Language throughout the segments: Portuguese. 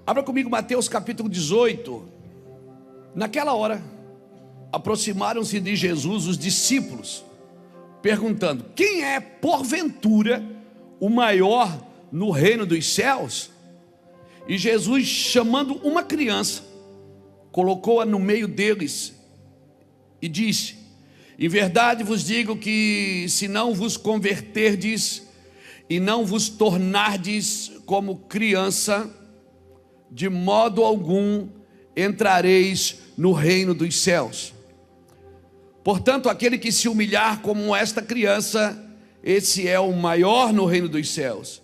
Abra comigo Mateus capítulo 18. Naquela hora, aproximaram-se de Jesus os discípulos, perguntando: quem é, porventura, o maior no reino dos céus? E Jesus, chamando uma criança, colocou-a no meio deles e disse: em verdade vos digo que, se não vos converterdes e não vos tornardes como criança, de modo algum entrareis no reino dos céus. Portanto, aquele que se humilhar como esta criança, esse é o maior no reino dos céus.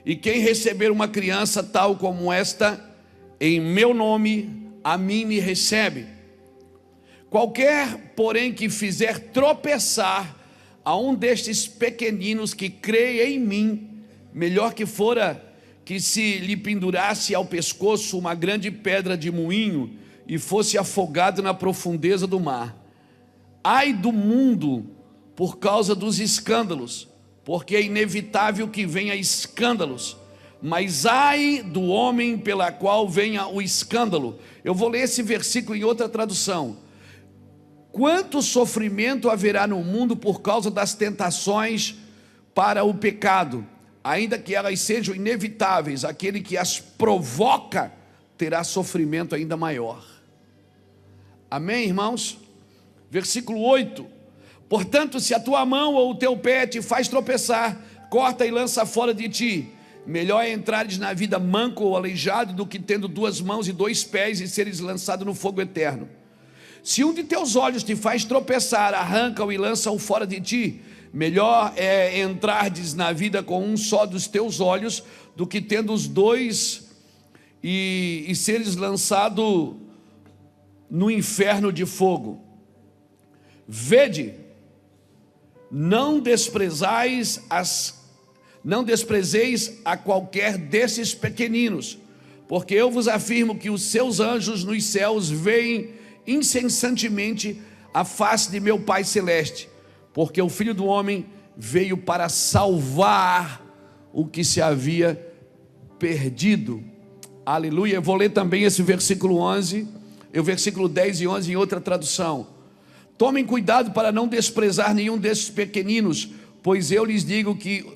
E quem receber uma criança tal como esta, em meu nome, a mim me recebe. Qualquer, porém, que fizer tropeçar a um destes pequeninos que creia em mim, melhor que fora que se lhe pendurasse ao pescoço uma grande pedra de moinho e fosse afogado na profundeza do mar. Ai do mundo por causa dos escândalos, porque é inevitável que venha escândalos, mas ai do homem pela qual venha o escândalo. Eu vou ler esse versículo em outra tradução. Quanto sofrimento haverá no mundo por causa das tentações para o pecado, ainda que elas sejam inevitáveis, aquele que as provoca terá sofrimento ainda maior. Amém, irmãos? Versículo 8: portanto, se a tua mão ou o teu pé te faz tropeçar, corta e lança fora de ti. Melhor é entrares na vida manco ou aleijado do que tendo duas mãos e dois pés e seres lançado no fogo eterno. Se um de teus olhos te faz tropeçar, arranca-o e lança-o fora de ti. Melhor é entrardes na vida com um só dos teus olhos, do que tendo os dois e seres lançado no inferno de fogo. Vede, não desprezeis a qualquer desses pequeninos, porque eu vos afirmo que os seus anjos nos céus veem incessantemente a face de meu Pai Celeste, porque o Filho do Homem veio para salvar o que se havia perdido. Aleluia. Eu vou ler também esse versículo 11, o versículo 10 e 11 em outra tradução. Tomem cuidado para não desprezar nenhum desses pequeninos, pois eu lhes digo que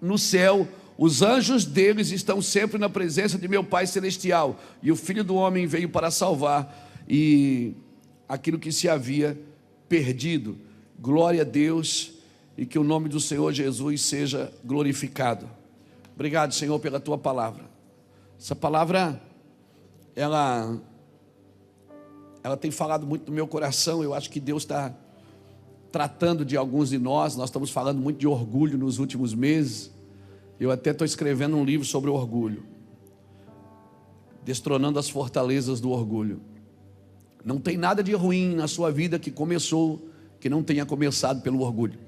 no céu os anjos deles estão sempre na presença de meu Pai Celestial, e o Filho do Homem veio para salvar e aquilo que se havia perdido. Glória a Deus, e que o nome do Senhor Jesus seja glorificado. Obrigado, Senhor, pela tua palavra. Essa palavra, ela tem falado muito no meu coração. Eu acho que Deus está tratando de alguns de nós. Nós estamos falando muito de orgulho nos últimos meses. Eu até estou escrevendo um livro sobre orgulho, destronando as fortalezas do orgulho. Não tem nada de ruim na sua vida que não tenha começado pelo orgulho.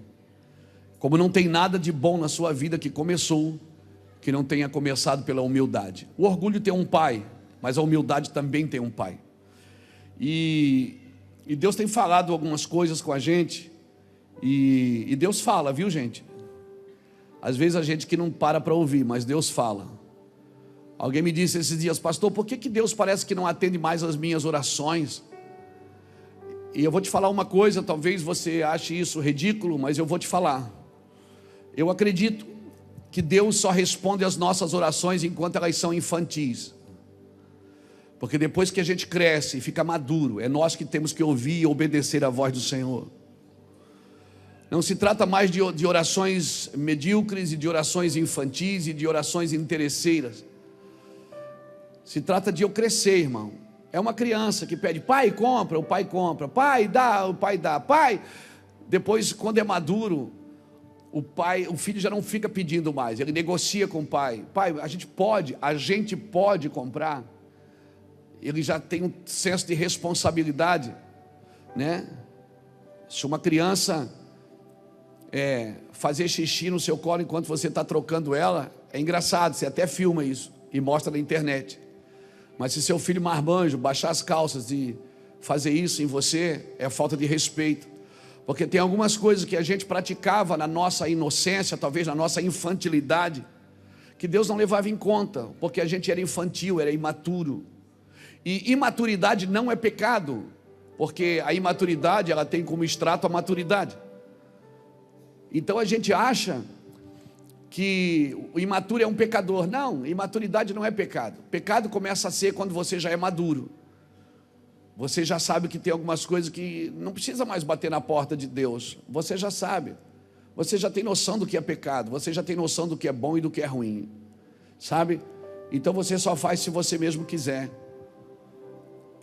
Como não tem nada de bom na sua vida que começou, que não tenha começado pela humildade. O orgulho tem um pai, mas a humildade também tem um pai. E Deus tem falado algumas coisas com a gente, e Deus fala, viu, gente? Às vezes a gente que não para ouvir, mas Deus fala. Alguém me disse esses dias: pastor, por que Deus parece que não atende mais as minhas orações? E eu vou te falar uma coisa, talvez você ache isso ridículo, mas eu vou te falar. Eu acredito que Deus só responde às nossas orações enquanto elas são infantis. Porque depois que a gente cresce e fica maduro, é nós que temos que ouvir e obedecer a voz do Senhor. Não se trata mais de orações medíocres e de orações infantis e de orações interesseiras. Se trata de eu crescer, irmão. É uma criança que pede: pai, compra, o pai compra. Pai, dá, o pai dá. Pai, depois, quando é maduro, o filho já não fica pedindo mais, ele negocia com o pai. Pai, a gente pode comprar. Ele já tem um senso de responsabilidade, né? Se uma criança fazer xixi no seu colo enquanto você está trocando ela, é engraçado, você até filma isso e mostra na internet. Mas se seu filho marmanjo baixar as calças e fazer isso em você, é falta de respeito. Porque tem algumas coisas que a gente praticava na nossa inocência, talvez na nossa infantilidade, que Deus não levava em conta, porque a gente era infantil, era imaturo. E imaturidade não é pecado, porque a imaturidade, ela tem como extrato a maturidade. Então a gente acha que o imaturo é um pecador. Não, imaturidade não é pecado. Pecado começa a ser quando você já é maduro. Você já sabe que tem algumas coisas que não precisa mais bater na porta de Deus. Você já sabe. Você já tem noção do que é pecado. Você já tem noção do que é bom e do que é ruim. Sabe? Então você só faz se você mesmo quiser.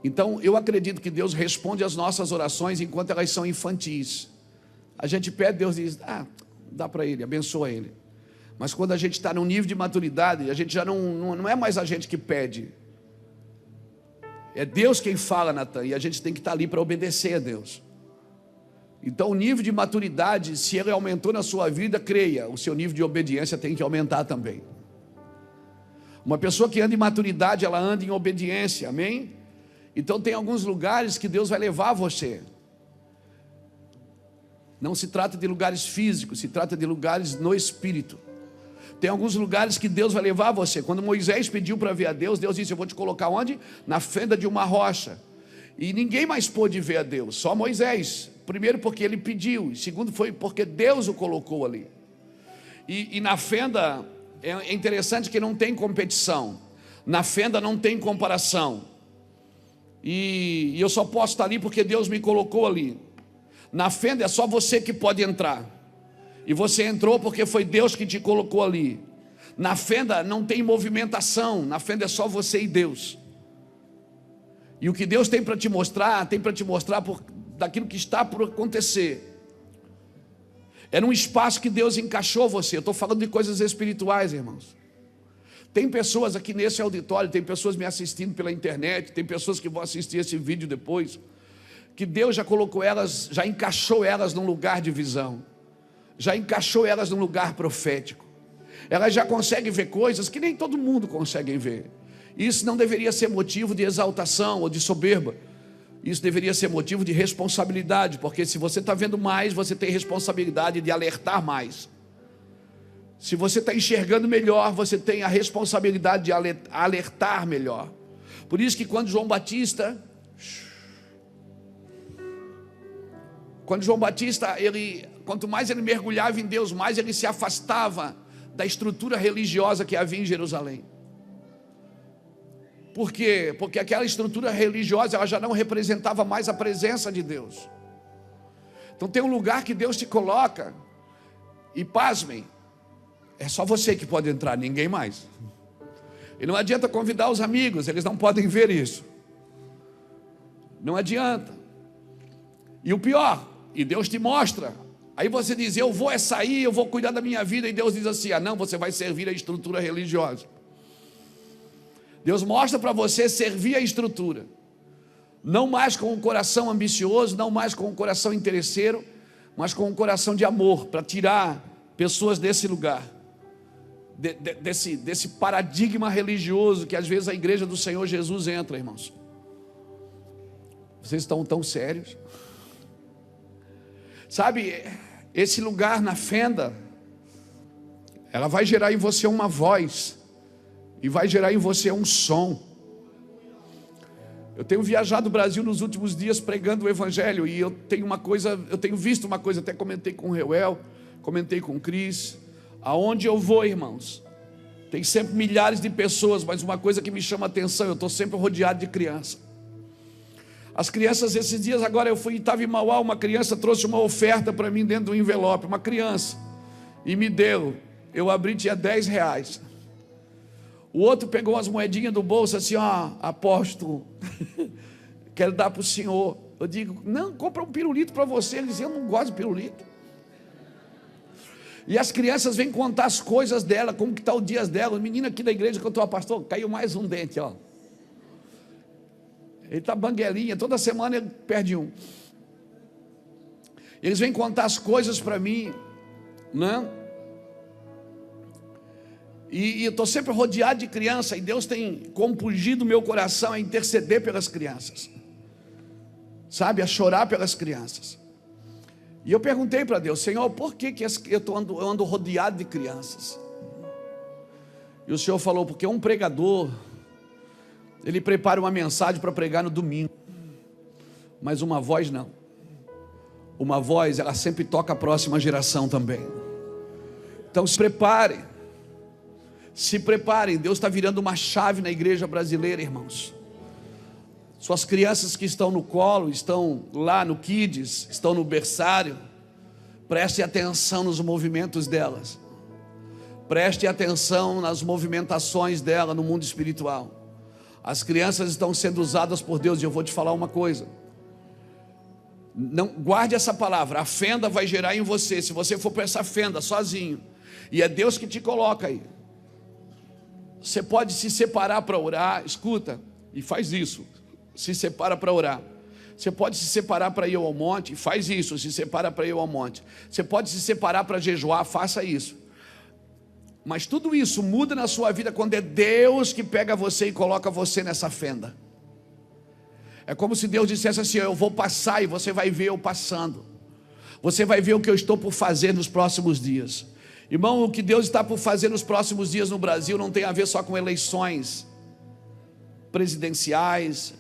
Então eu acredito que Deus responde às nossas orações enquanto elas são infantis. A gente pede, Deus diz, dá para ele, abençoa ele. Mas quando a gente está num nível de maturidade, a gente já não é mais a gente que pede. É Deus quem fala, Natan, e a gente tem que estar ali para obedecer a Deus. Então o nível de maturidade, se ele aumentou na sua vida, creia, o seu nível de obediência tem que aumentar também. Uma pessoa que anda em maturidade, ela anda em obediência, amém? Então tem alguns lugares que Deus vai levar você. Não se trata de lugares físicos, se trata de lugares no espírito. Tem alguns lugares que Deus vai levar você. Quando Moisés pediu para ver a Deus, Deus disse, eu vou te colocar onde? Na fenda de uma rocha. E ninguém mais pôde ver a Deus, só Moisés. Primeiro porque ele pediu, e segundo foi porque Deus o colocou ali. E na fenda, é interessante que não tem competição. Na fenda não tem comparação. E eu só posso estar ali porque Deus me colocou ali. Na fenda é só você que pode entrar. E você entrou porque foi Deus que te colocou ali. Na fenda não tem movimentação. Na fenda é só você e Deus. E o que Deus tem para te mostrar, daquilo que está por acontecer. É num espaço que Deus encaixou você. Eu estou falando de coisas espirituais, irmãos. Tem pessoas aqui nesse auditório, tem pessoas me assistindo pela internet, tem pessoas que vão assistir esse vídeo depois, que Deus já colocou elas, já encaixou elas num lugar de visão, já encaixou elas num lugar profético. Elas já conseguem ver coisas que nem todo mundo consegue ver. Isso não deveria ser motivo de exaltação ou de soberba. Isso deveria ser motivo de responsabilidade, porque se você está vendo mais, você tem responsabilidade de alertar mais. Se você está enxergando melhor, você tem a responsabilidade de alertar melhor. Por isso que quando João Batista, quanto mais ele mergulhava em Deus, mais ele se afastava da estrutura religiosa que havia em Jerusalém. Por quê? Porque aquela estrutura religiosa, ela já não representava mais a presença de Deus. Então tem um lugar que Deus te coloca, e pasmem, é só você que pode entrar, ninguém mais. E não adianta convidar os amigos, eles não podem ver isso. Não adianta. E o pior, e Deus te mostra. Aí você diz, eu vou sair, eu vou cuidar da minha vida. E Deus diz assim, não, você vai servir a estrutura religiosa. Deus mostra para você servir a estrutura. Não mais com um coração ambicioso, não mais com um coração interesseiro, mas com um coração de amor, para tirar pessoas desse lugar. Desse paradigma religioso que às vezes a igreja do Senhor Jesus entra, irmãos. Vocês estão tão sérios? Sabe, esse lugar na fenda, ela vai gerar em você uma voz, e vai gerar em você um som. Eu tenho viajado o Brasil nos últimos dias pregando o Evangelho, e eu tenho visto uma coisa, até comentei com o Reuel, comentei com o Cris. Aonde eu vou, irmãos, tem sempre milhares de pessoas, mas uma coisa que me chama a atenção, eu estou sempre rodeado de criança. As crianças, esses dias agora estava em Mauá, uma criança trouxe uma oferta para mim dentro do envelope, uma criança, e me deu, eu abri, tinha R$10. O outro pegou umas moedinhas do bolso, assim, apóstolo, quero dar para o senhor. Eu digo, não, compra um pirulito para você. Ele diz, eu não gosto de pirulito. E as crianças vêm contar as coisas dela, como que está o dia dela. O menino aqui da igreja que eu estou, pastor, caiu mais um dente, ó. Ele está banguelinha, toda semana ele perde um. Eles vêm contar as coisas para mim, né? E eu estou sempre rodeado de criança, e Deus tem compungido o meu coração a interceder pelas crianças, sabe, a chorar pelas crianças. E eu perguntei para Deus, Senhor, por que eu ando rodeado de crianças? E o Senhor falou, porque um pregador, ele prepara uma mensagem para pregar no domingo, mas uma voz não. Uma voz, ela sempre toca a próxima geração também. Então se preparem. Se preparem, Deus está virando uma chave na igreja brasileira, irmãos. Suas crianças que estão no colo, estão lá no Kids, estão no berçário, preste atenção nos movimentos delas. Preste atenção nas movimentações dela no mundo espiritual. As crianças estão sendo usadas por Deus, e eu vou te falar uma coisa. Não, guarde essa palavra, a fenda vai gerar em você, se você for para essa fenda sozinho, e é Deus que te coloca aí. Você pode se separar para orar, escuta, e faz isso, se separa para orar. Você pode se separar para ir ao monte, e faz isso, se separa para ir ao monte. Você pode se separar para jejuar, faça isso. Mas tudo isso muda na sua vida quando é Deus que pega você e coloca você nessa fenda. É como se Deus dissesse assim, eu vou passar e você vai ver eu passando. Você vai ver o que eu estou por fazer nos próximos dias. Irmão, o que Deus está por fazer nos próximos dias no Brasil não tem a ver só com eleições presidenciais,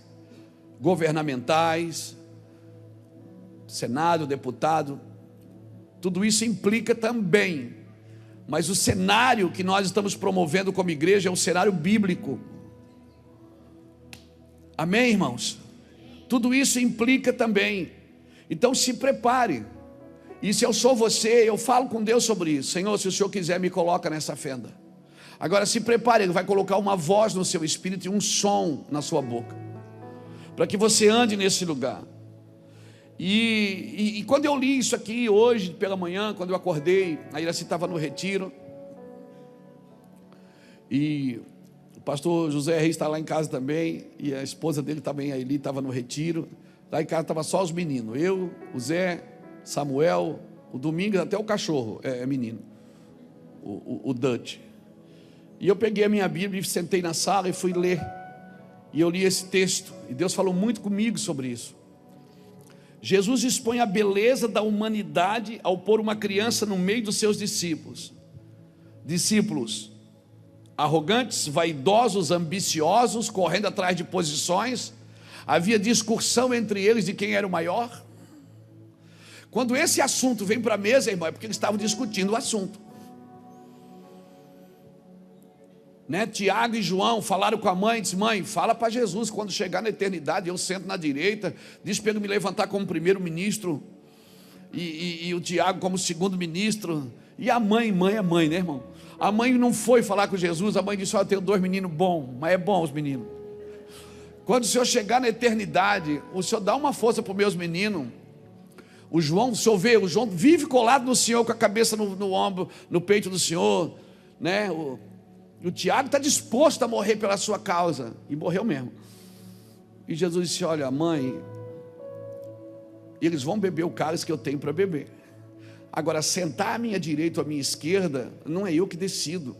governamentais, Senado, deputado. Tudo isso implica também. Mas o cenário que nós estamos promovendo como igreja é um cenário bíblico. Amém, irmãos? Tudo isso implica também. Então se prepare. E se eu sou você, eu falo com Deus sobre isso. Senhor, se o Senhor quiser, me coloca nessa fenda. Agora se prepare, Ele vai colocar uma voz no seu espírito e um som na sua boca, para que você ande nesse lugar. E quando eu li isso aqui hoje pela manhã, quando eu acordei, a Iraci estava no retiro, e o pastor José Reis está lá em casa também, e a esposa dele também, a Eli, estava no retiro. Lá em casa estava só os meninos, eu, o Zé, Samuel, o Domingos, até o cachorro é menino, o Dutch. E eu peguei a minha Bíblia e sentei na sala e fui ler, e eu li esse texto, e Deus falou muito comigo sobre isso. Jesus expõe a beleza da humanidade ao pôr uma criança no meio dos seus discípulos. Discípulos arrogantes, vaidosos, ambiciosos, correndo atrás de posições. Havia discussão entre eles de quem era o maior. Quando esse assunto vem para a mesa, irmão, é porque eles estavam discutindo o assunto. Tiago e João falaram com a mãe, disse, mãe, fala para Jesus, quando chegar na eternidade, eu sento na direita, diz para ele me levantar como primeiro-ministro, e o Tiago como segundo-ministro, e a mãe é mãe, né, irmão? A mãe não foi falar com Jesus, a mãe disse, eu tenho 2 meninos bons, mas é bom os meninos. Quando o Senhor chegar na eternidade, o Senhor dá uma força para os meus meninos. O João, o Senhor vê, o João vive colado no Senhor, com a cabeça no ombro, no peito do Senhor, né? O Tiago está disposto a morrer pela sua causa, e morreu mesmo. E Jesus disse, olha, mãe, eles vão beber o cálice que eu tenho para beber. Agora, sentar à minha direita ou à minha esquerda, não é eu que decido.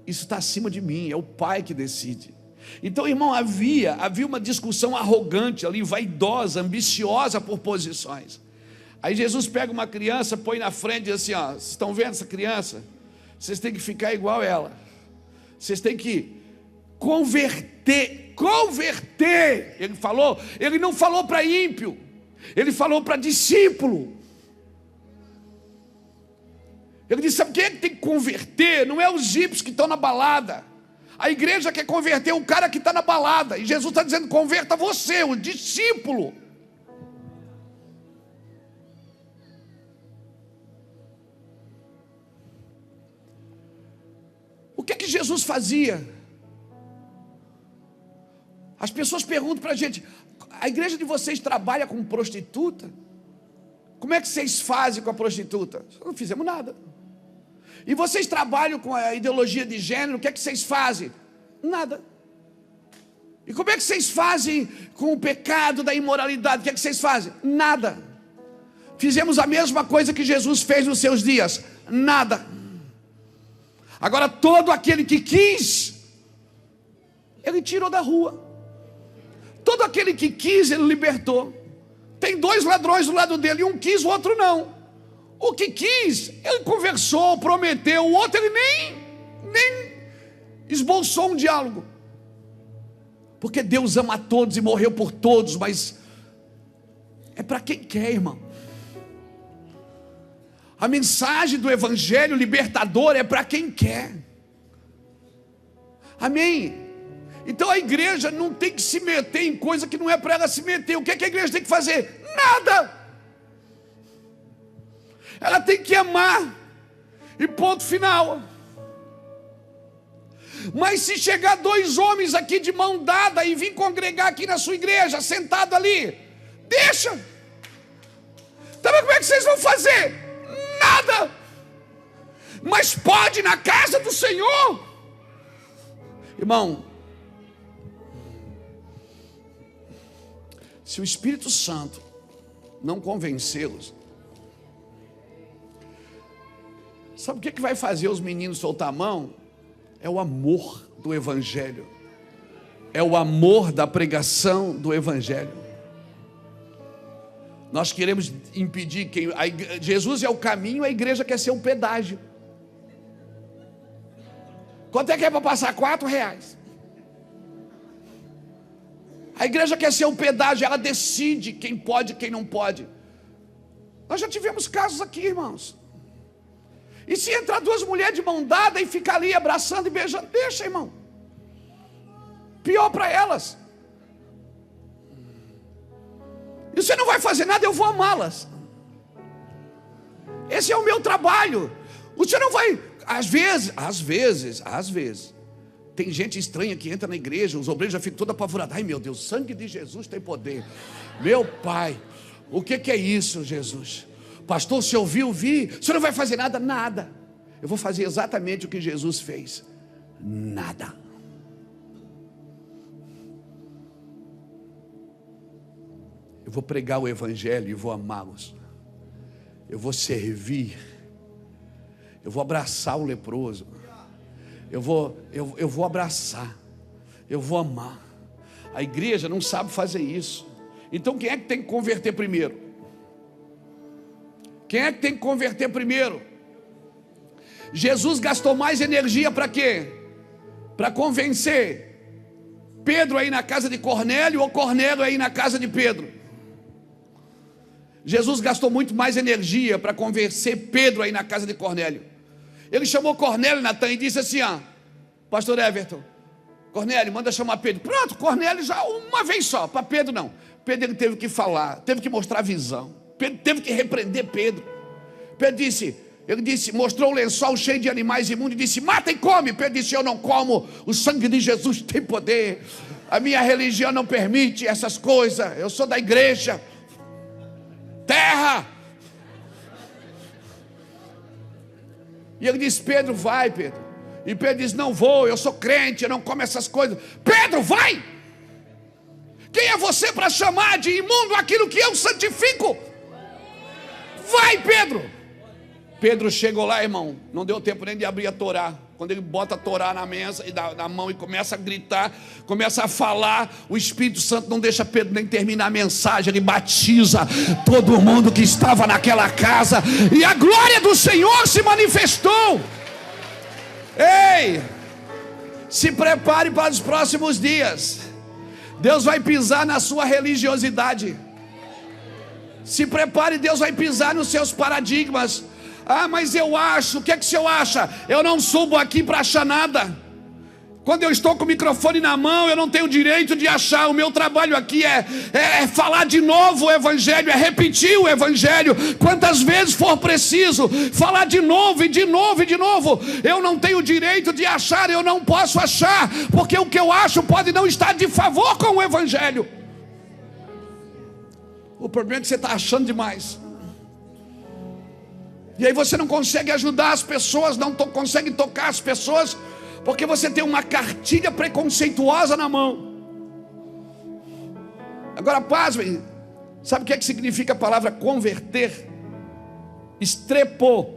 Isso está acima de mim, é o Pai que decide. Então, irmão, havia uma discussão arrogante ali, vaidosa, ambiciosa por posições. Aí Jesus pega uma criança, põe na frente e diz assim, ó, vocês estão vendo essa criança? Vocês têm que ficar igual ela. Vocês têm que converter. Ele não falou para ímpio, ele falou para discípulo. Ele disse, sabe quem é que tem que converter? Não é os ímpios que estão na balada. A igreja quer converter o cara que está na balada. E Jesus está dizendo, converta você, o discípulo. O que Jesus fazia? As pessoas perguntam para a gente, a igreja de vocês trabalha com prostituta? Como é que vocês fazem com a prostituta? Não fizemos nada. E vocês trabalham com a ideologia de gênero, o que é que vocês fazem? Nada. E como é que vocês fazem com o pecado da imoralidade? O que é que vocês fazem? Nada. Fizemos a mesma coisa que Jesus fez nos seus dias? Nada. Agora todo aquele que quis, ele tirou da rua. Todo aquele que quis, ele libertou. Tem 2 ladrões do lado dele, um quis, o outro não. O que quis, ele conversou, prometeu, o outro ele nem esboçou um diálogo. Porque Deus ama a todos e morreu por todos, mas é para quem quer, irmão. A mensagem do evangelho libertador é para quem quer. Amém? Então a igreja não tem que se meter em coisa que não é para ela se meter. O que é que a igreja tem que fazer? Nada. Ela tem que amar. E ponto final. Mas se chegar 2 homens aqui de mão dada e vir congregar aqui na sua igreja, sentado ali, deixa. Então como é que vocês vão fazer? Nada. Mas pode na casa do Senhor. Irmão, se o Espírito Santo não convencê-los, sabe o que vai fazer os meninos soltar a mão? É o amor do evangelho. É o amor da pregação do evangelho. Nós queremos impedir quem... Jesus é o caminho, a igreja quer ser um pedágio. Quanto é que é para passar? R$4. A igreja quer ser um pedágio, ela decide quem pode e quem não pode. Nós já tivemos casos aqui, irmãos. E se entrar 2 mulheres de mão dada e ficar ali abraçando e beijando, deixa, irmão. Pior para elas. E você não vai fazer nada, eu vou amá-las. Esse é o meu trabalho. Você não vai... Às vezes, tem gente estranha que entra na igreja, os obreiros já ficam todos apavorados. Ai meu Deus, o sangue de Jesus tem poder. Meu Pai, o que é isso, Jesus? Pastor, se ouviu, vi. Você não vai fazer nada? Nada. Eu vou fazer exatamente o que Jesus fez. Nada. Eu vou pregar o evangelho e vou amá-los. Eu vou servir. Eu vou abraçar o leproso. Eu vou abraçar. Eu vou amar. A igreja não sabe fazer isso. Então quem é que tem que converter primeiro? Quem é que tem que converter primeiro? Jesus gastou mais energia para quê? Para convencer Pedro aí na casa de Cornélio ou Cornélio aí na casa de Pedro? Jesus gastou muito mais energia para convencer Pedro aí na casa de Cornélio. Ele chamou Cornélio, Natan, e disse assim: pastor Everton, Cornélio, manda chamar Pedro. Pronto, Cornélio já uma vez só, para Pedro não. Pedro ele teve que falar, teve que mostrar visão. Pedro teve que repreender Pedro. Pedro disse, mostrou o lençol cheio de animais imundos e disse: mata e come. Pedro disse: eu não como, o sangue de Jesus tem poder. A minha religião não permite essas coisas, eu sou da igreja. Terra. E ele disse: Pedro, vai, Pedro. E Pedro disse: não vou, eu sou crente, eu não como essas coisas. Pedro, vai. Quem é você para chamar de imundo aquilo que eu santifico? Vai, Pedro. Pedro chegou lá, irmão, não deu tempo nem de abrir a Torá. Quando ele bota a Torá na mesa e na mão e começa a gritar, começa a falar, o Espírito Santo não deixa Pedro nem terminar a mensagem. Ele batiza todo mundo que estava naquela casa e a glória do Senhor se manifestou. Ei, se prepare para os próximos dias. Deus vai pisar na sua religiosidade. Se prepare, Deus vai pisar nos seus paradigmas. Mas eu acho, o que é que o senhor acha? Eu não subo aqui para achar nada. Quando eu estou com o microfone na mão, eu não tenho direito de achar. O meu trabalho aqui é falar de novo o evangelho, é repetir o evangelho quantas vezes for preciso, falar de novo e de novo e de novo. Eu não tenho direito de achar, eu não posso achar, porque o que eu acho pode não estar de favor com o evangelho. O problema é que você está achando demais. E aí você não consegue ajudar as pessoas, não consegue tocar as pessoas, porque você tem uma cartilha preconceituosa na mão. Agora, pasmem, sabe o que significa a palavra converter? Estrepor.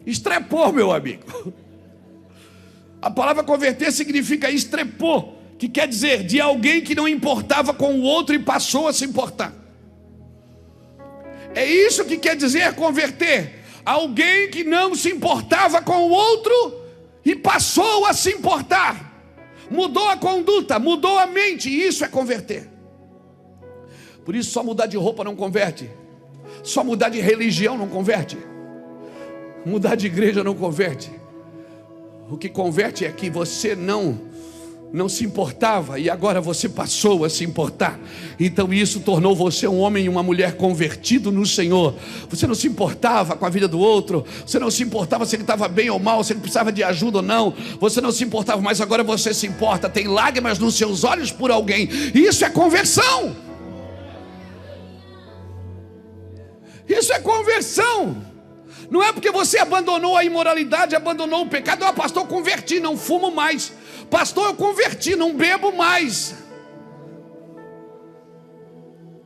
Estrepor, meu amigo. A palavra converter significa estrepor, que quer dizer de alguém que não importava com o outro e passou a se importar. É isso que quer dizer converter. Alguém que não se importava com o outro e passou a se importar. Mudou a conduta, mudou a mente, e isso é converter. Por isso só mudar de roupa não converte. Só mudar de religião não converte. Mudar de igreja não converte. O que converte é que você não se importava e agora você passou a se importar. Então isso tornou você um homem e uma mulher convertido no Senhor. Você não se importava com a vida do outro. Você não se importava se ele estava bem ou mal, se ele precisava de ajuda ou não. Você não se importava, mas agora você se importa. Tem lágrimas nos seus olhos por alguém. Isso é conversão. Isso é conversão. Não é porque você abandonou a imoralidade, abandonou o pecado. Ah, pastor, eu converti, não fumo mais. Pastor, eu converti, não bebo mais.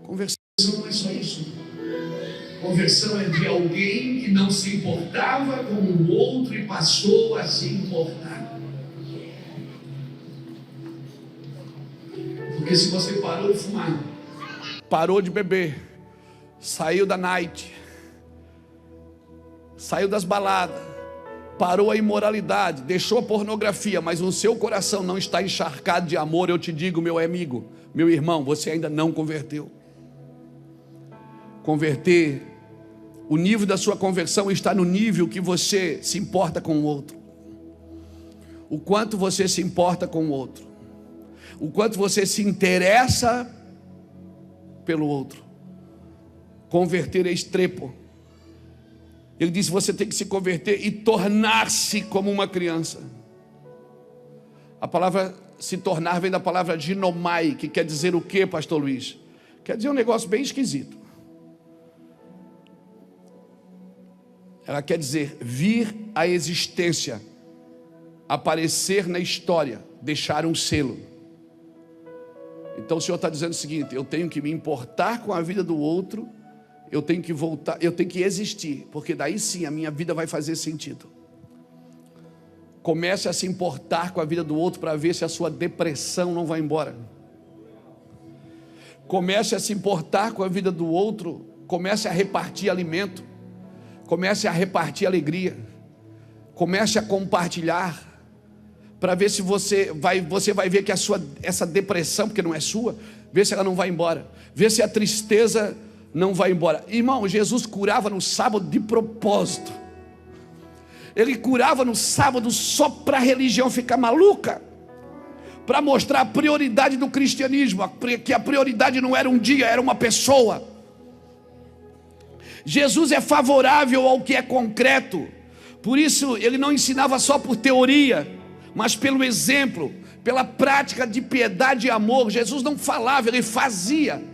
Conversão não é só isso. Conversão é de alguém que não se importava com o outro e passou a se importar. Porque se você parou de fumar, parou de beber, saiu da night, saiu das baladas, parou a imoralidade, deixou a pornografia, mas o seu coração não está encharcado de amor, eu te digo, meu amigo, meu irmão, você ainda não converteu. Converter, o nível da sua conversão está no nível que você se importa com o outro. O quanto você se importa com o outro. O quanto você se interessa pelo outro. Converter é estrepo. Ele disse, você tem que se converter e tornar-se como uma criança. A palavra se tornar vem da palavra ginomai, que quer dizer o quê, pastor Luiz? Quer dizer um negócio bem esquisito. Ela quer dizer vir à existência, aparecer na história, deixar um selo. Então o Senhor está dizendo o seguinte, eu tenho que me importar com a vida do outro, eu tenho que voltar, eu tenho que existir, porque daí sim a minha vida vai fazer sentido. Comece a se importar com a vida do outro para ver se a sua depressão não vai embora. Comece a se importar com a vida do outro, comece a repartir alimento, comece a repartir alegria, comece a compartilhar, para ver se você vai ver que essa depressão, porque não é sua, ver se ela não vai embora, ver se a tristeza não vai embora. Irmão, Jesus curava no sábado de propósito. Ele curava no sábado só para a religião ficar maluca, para mostrar a prioridade do cristianismo, que a prioridade não era um dia, era uma pessoa. Jesus é favorável ao que é concreto, por isso ele não ensinava só por teoria, mas pelo exemplo, pela prática de piedade e amor. Jesus não falava, ele fazia.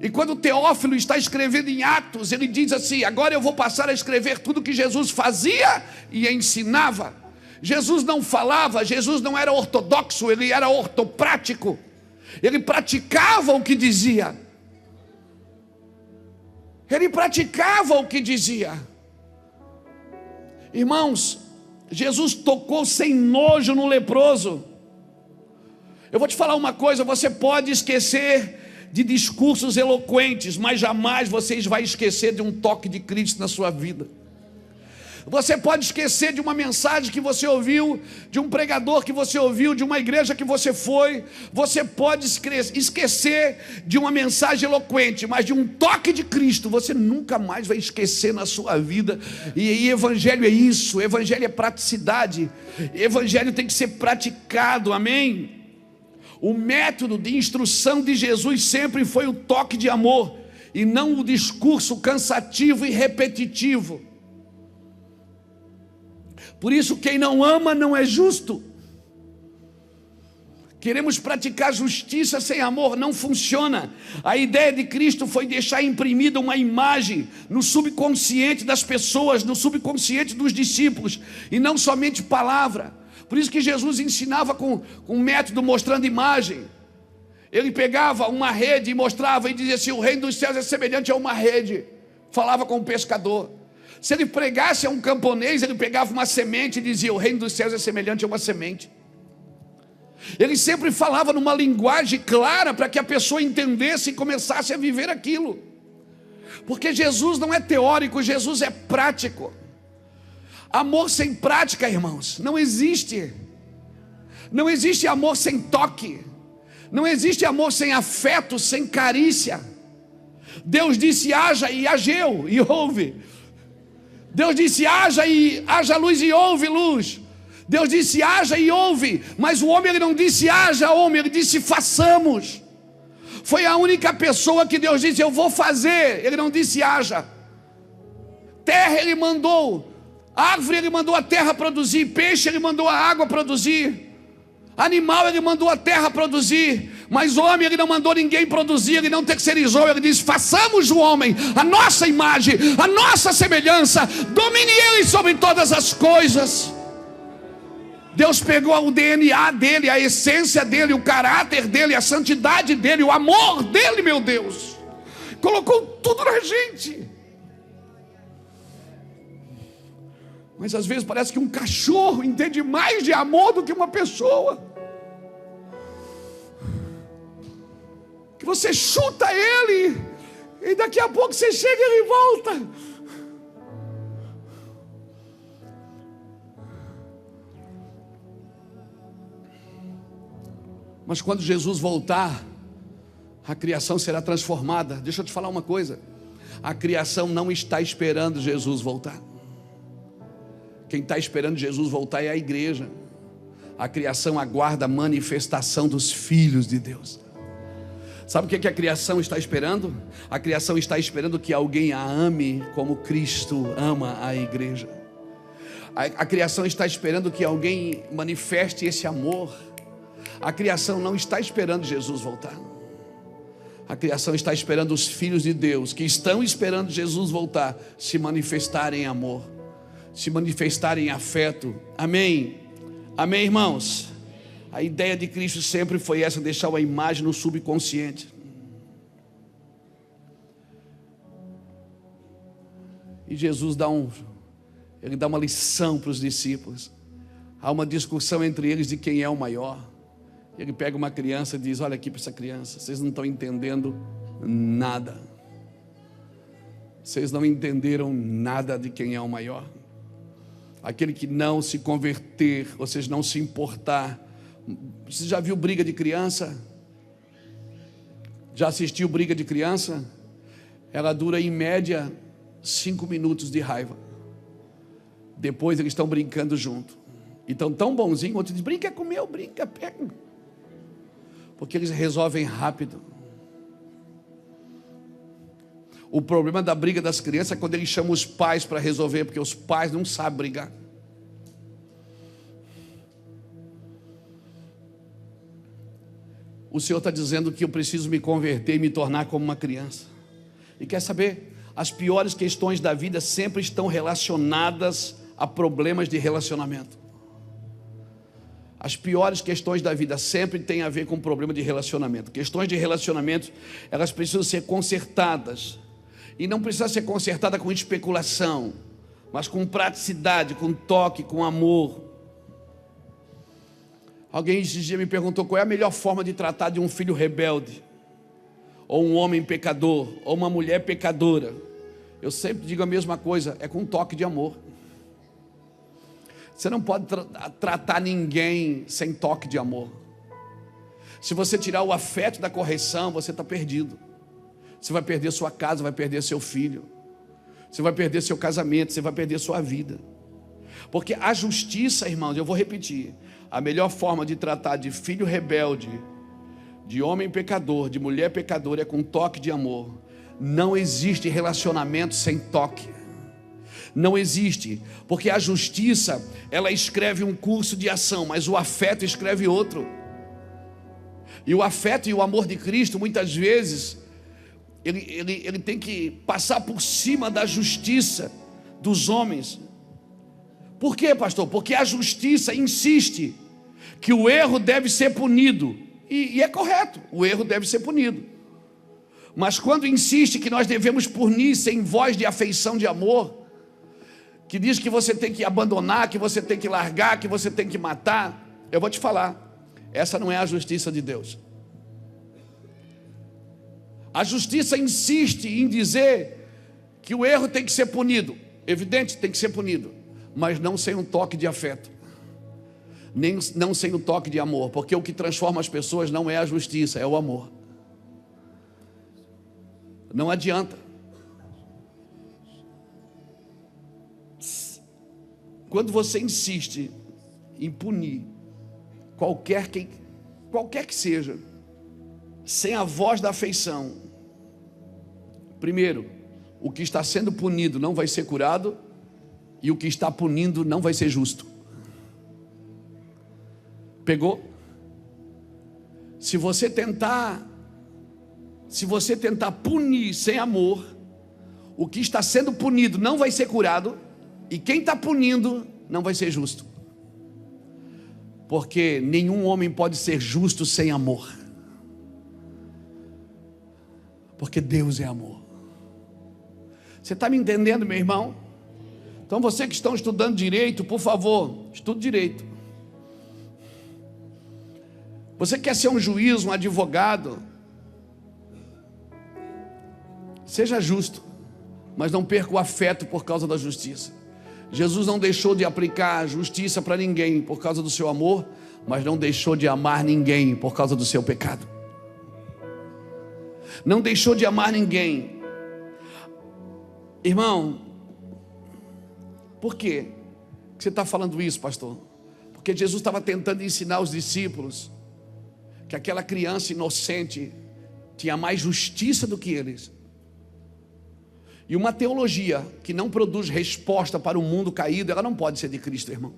E quando Teófilo está escrevendo em Atos, ele diz assim, agora eu vou passar a escrever tudo que Jesus fazia e ensinava. Jesus não falava, Jesus não era ortodoxo, ele era ortoprático. Ele praticava o que dizia. Ele praticava o que dizia. Irmãos, Jesus tocou sem nojo no leproso. Eu vou te falar uma coisa, você pode esquecer de discursos eloquentes, mas jamais você vai esquecer de um toque de Cristo na sua vida. Você pode esquecer de uma mensagem que você ouviu, de um pregador que você ouviu, de uma igreja que você foi. Você pode esquecer de uma mensagem eloquente, mas de um toque de Cristo você nunca mais vai esquecer na sua vida. E evangelho é isso, evangelho é praticidade, evangelho tem que ser praticado, amém? O método de instrução de Jesus sempre foi o toque de amor, e não o discurso cansativo e repetitivo. Por isso quem não ama não é justo. Queremos praticar justiça sem amor, não funciona. A ideia de Cristo foi deixar imprimida uma imagem no subconsciente das pessoas, no subconsciente dos discípulos, e não somente palavra. Por isso que Jesus ensinava com um método mostrando imagem. Ele pegava uma rede e mostrava e dizia assim, o reino dos céus é semelhante a uma rede. Falava com o pescador. Se ele pregasse a um camponês, ele pegava uma semente e dizia, o reino dos céus é semelhante a uma semente. Ele sempre falava numa linguagem clara para que a pessoa entendesse e começasse a viver aquilo. Porque Jesus não é teórico, Jesus é prático. Amor sem prática, irmãos, não existe. Não existe amor sem toque. Não existe amor sem afeto, sem carícia. Deus disse haja e ageu e houve. Deus disse haja e haja luz e houve luz. Deus disse haja e houve. Mas o homem, ele não disse haja homem, ele disse façamos. Foi a única pessoa que Deus disse eu vou fazer. Ele não disse haja. Terra ele mandou. Árvore ele mandou a terra produzir. Peixe ele mandou a água produzir. Animal ele mandou a terra produzir. Mas homem ele não mandou ninguém produzir. Ele não terceirizou. Ele disse façamos o homem a nossa imagem, a nossa semelhança, domine ele sobre todas as coisas. Deus pegou o DNA dele, a essência dele, o caráter dele, a santidade dele, o amor dele, meu Deus, colocou tudo na gente. Mas às vezes parece que um cachorro entende mais de amor do que uma pessoa. Que você chuta ele e daqui a pouco você chega e ele volta. Mas quando Jesus voltar, a criação será transformada. Deixa eu te falar uma coisa: a criação não está esperando Jesus voltar. Quem está esperando Jesus voltar é a igreja. A criação aguarda a manifestação dos filhos de Deus. Sabe o que a criação está esperando? A criação está esperando que alguém a ame como Cristo ama a igreja. A criação está esperando que alguém manifeste esse amor. A criação não está esperando Jesus voltar. A criação está esperando os filhos de Deus, que estão esperando Jesus voltar, se manifestarem em amor, se manifestarem em afeto. Amém? Amém, irmãos? A ideia de Cristo sempre foi essa, deixar uma imagem no subconsciente. E Jesus dá uma lição para os discípulos. Há uma discussão entre eles de quem é o maior. Ele pega uma criança e diz: olha aqui para essa criança, vocês não estão entendendo nada. Vocês não entenderam nada de quem é o maior. Aquele que não se converter, ou seja, não se importar. Você já viu briga de criança? Já assistiu briga de criança? Ela dura em média 5 minutos de raiva. Depois eles estão brincando junto. E estão tão bonzinhos, outro diz: brinca com o meu, brinca, pega. Porque eles resolvem rápido. O problema da briga das crianças é quando eles chamam os pais para resolver, porque os pais não sabem brigar. O Senhor está dizendo que eu preciso me converter e me tornar como uma criança. E quer saber? As piores questões da vida sempre estão relacionadas a problemas de relacionamento. As piores questões da vida sempre têm a ver com problema de relacionamento. Questões de relacionamento, elas precisam ser consertadas. E não precisa ser consertada com especulação, mas com praticidade, com toque, com amor. Alguém esses dias me perguntou qual é a melhor forma de tratar de um filho rebelde, ou um homem pecador, ou uma mulher pecadora. Eu sempre digo a mesma coisa: é com um toque de amor. Você não pode tratar ninguém sem toque de amor. Se você tirar o afeto da correção, você está perdido. Você vai perder sua casa, vai perder seu filho, você vai perder seu casamento, você vai perder sua vida. Porque a justiça, irmãos, eu vou repetir: a melhor forma de tratar de filho rebelde, de homem pecador, de mulher pecadora, é com toque de amor. Não existe relacionamento sem toque. Não existe, porque a justiça, ela escreve um curso de ação, mas o afeto escreve outro. E o afeto e o amor de Cristo, muitas vezes, ele tem que passar por cima da justiça dos homens. Por quê, pastor? Porque a justiça insiste que o erro deve ser punido, e é correto, o erro deve ser punido. Mas quando insiste que nós devemos punir sem voz de afeição, de amor, que diz que você tem que abandonar, que você tem que largar, que você tem que matar, eu vou te falar, essa não é a justiça de Deus. A justiça insiste em dizer que o erro tem que ser punido. Evidente, tem que ser punido, mas não sem um toque de afeto, não sem um toque de amor, porque o que transforma as pessoas não é a justiça, é o amor. Não adianta. Quando você insiste em punir qualquer que seja, sem a voz da afeição, primeiro, o que está sendo punido não vai ser curado, e o que está punindo não vai ser justo. Pegou? Se você tentar punir sem amor, o que está sendo punido não vai ser curado, e quem está punindo não vai ser justo. Porque nenhum homem pode ser justo sem amor. Porque Deus é amor. Você está me entendendo, meu irmão? Então você que estão estudando direito, por favor, estude direito. Você quer ser um juiz, um advogado, seja justo, mas não perca o afeto por causa da justiça. Jesus não deixou de aplicar justiça para ninguém por causa do seu amor, mas não deixou de amar ninguém por causa do seu pecado. Não deixou de amar ninguém. Irmão, por quê que você está falando isso, pastor? Porque Jesus estava tentando ensinar os discípulos que aquela criança inocente tinha mais justiça do que eles. E uma teologia que não produz resposta para o mundo caído, ela não pode ser de Cristo, irmão.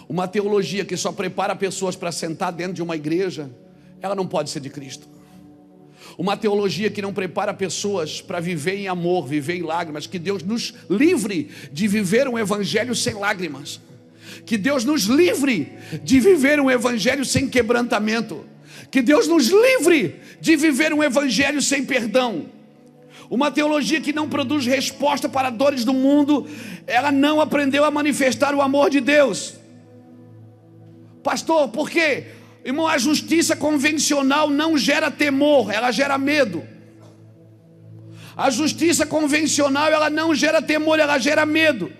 Uma teologia que só prepara pessoas para sentar dentro de uma igreja, ela não pode ser de Cristo. Uma teologia que não prepara pessoas para viver em amor, viver em lágrimas, que Deus nos livre de viver um evangelho sem lágrimas, que Deus nos livre de viver um evangelho sem quebrantamento, que Deus nos livre de viver um evangelho sem perdão. Uma teologia que não produz resposta para dores do mundo, ela não aprendeu a manifestar o amor de Deus. Pastor, por quê? Irmão, a justiça convencional não gera temor, ela gera medo. A justiça convencional, ela não gera temor, ela gera medo.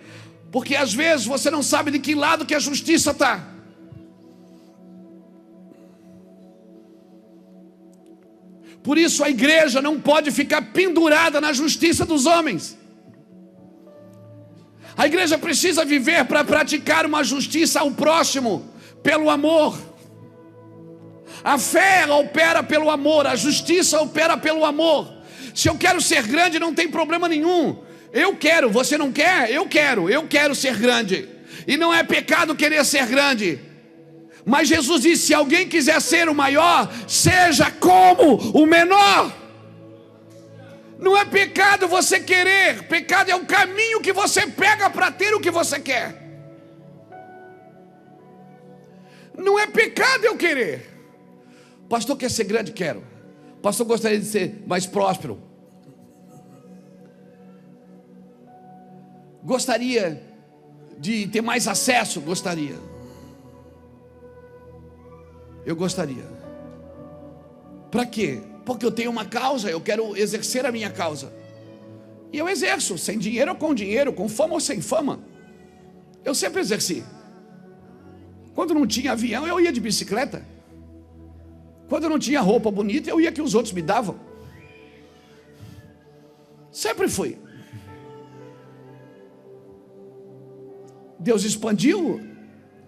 Porque às vezes você não sabe de que lado que a justiça está. Por isso a igreja não pode ficar pendurada na justiça dos homens. A igreja precisa viver para praticar uma justiça ao próximo, pelo amor. A fé, ela opera pelo amor, a justiça opera pelo amor. Se eu quero ser grande, não tem problema nenhum. Eu quero, você não quer? Eu quero ser grande. E não é pecado querer ser grande. Mas Jesus disse, se alguém quiser ser o maior, seja como o menor. Não é pecado você querer, pecado é o caminho que você pega para ter o que você quer. Não é pecado eu querer. Pastor quer ser grande? Quero. Pastor gostaria de ser mais próspero? Gostaria de ter mais acesso? Gostaria. Eu gostaria. Para quê? Porque eu tenho uma causa, eu quero exercer a minha causa. E eu exerço, sem dinheiro ou com dinheiro, com fama ou sem fama. Eu sempre exerci. Quando não tinha avião, eu ia de bicicleta. Quando não tinha roupa bonita, eu ia que os outros me davam. Sempre fui. Deus expandiu.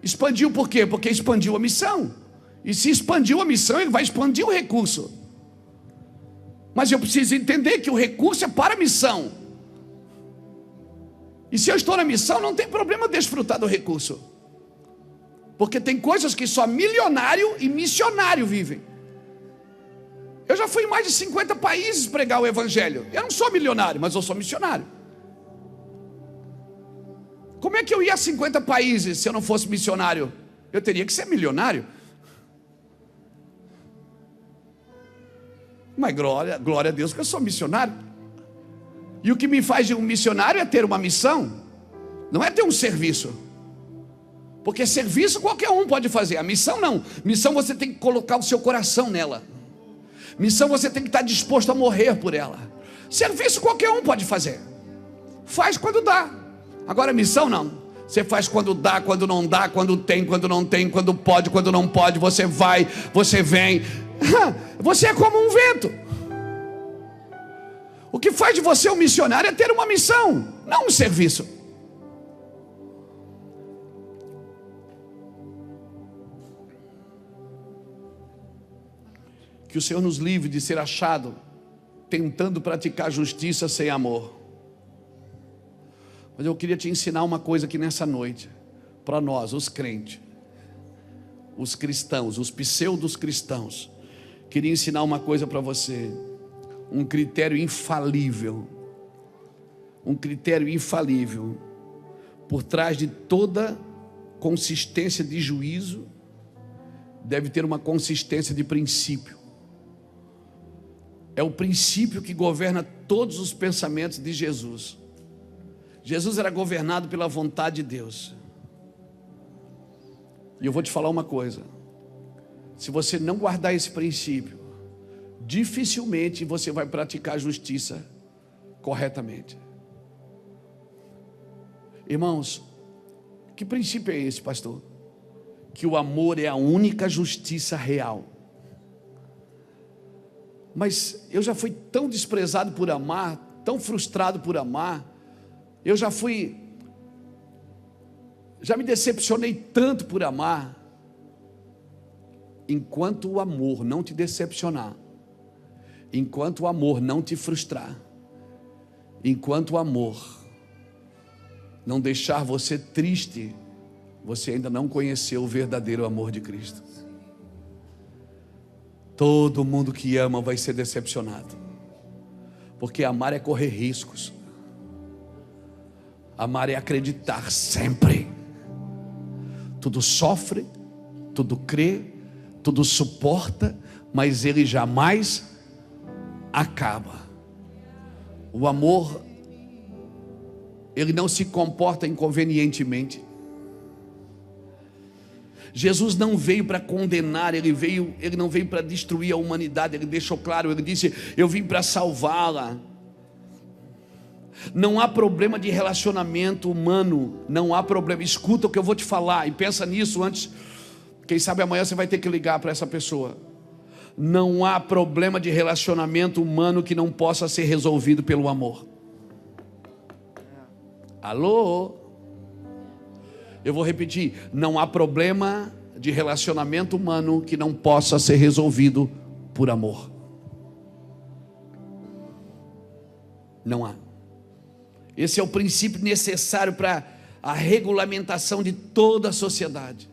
Expandiu por quê? Porque expandiu a missão. E se expandiu a missão, Ele vai expandir o recurso. Mas eu preciso entender que o recurso é para a missão. E se eu estou na missão, não tem problema desfrutar do recurso. Porque tem coisas que só milionário e missionário vivem. Eu já fui em mais de 50 países pregar o evangelho. Eu não sou milionário, mas eu sou missionário. Como é que eu ia a 50 países se eu não fosse missionário? Eu teria que ser milionário. Mas glória a Deus que eu sou missionário. E o que me faz de um missionário é ter uma missão, não é ter um serviço. Porque serviço qualquer um pode fazer, a missão não. Missão você tem que colocar o seu coração nela. Missão você tem que estar disposto a morrer por ela. Serviço qualquer um pode fazer. Faz quando dá. Agora missão não. Você faz quando dá, quando não dá, quando tem, quando não tem, quando pode, quando não pode. Você vai, você vem. Você é como um vento. O que faz de você um missionário é ter uma missão, não um serviço. Que o Senhor nos livre de ser achado tentando praticar justiça sem amor. Mas eu queria te ensinar uma coisa aqui nessa noite, para nós, os crentes, os cristãos, os pseudos cristãos. Queria ensinar uma coisa para você, um critério infalível, por trás de toda consistência de juízo, deve ter uma consistência de princípio. É o princípio que governa todos os pensamentos de Jesus. Jesus era governado pela vontade de Deus. E eu vou te falar uma coisa: se você não guardar esse princípio, dificilmente você vai praticar a justiça corretamente. Irmãos, que princípio é esse, pastor? Que o amor é a única justiça real. Mas eu já fui tão desprezado por amar, tão frustrado por amar, já me decepcionei tanto por amar. Enquanto o amor não te decepcionar, enquanto o amor não te frustrar, enquanto o amor não deixar você triste, você ainda não conheceu o verdadeiro amor de Cristo. Todo mundo que ama vai ser decepcionado, porque amar é correr riscos, amar é acreditar sempre. Tudo sofre, tudo crê, tudo suporta, mas ele jamais acaba. O amor, ele não se comporta inconvenientemente. Jesus não veio para condenar, ele não veio para destruir a humanidade. Ele deixou claro, ele disse: eu vim para salvá-la. Não há problema de relacionamento humano, não há problema. Escuta o que eu vou te falar e pensa nisso antes. Quem sabe amanhã você vai ter que ligar para essa pessoa. Não há problema de relacionamento humano que não possa ser resolvido pelo amor. Alô? Eu vou repetir: não há problema de relacionamento humano que não possa ser resolvido por amor. Não há. Esse é o princípio necessário para a regulamentação de toda a sociedade.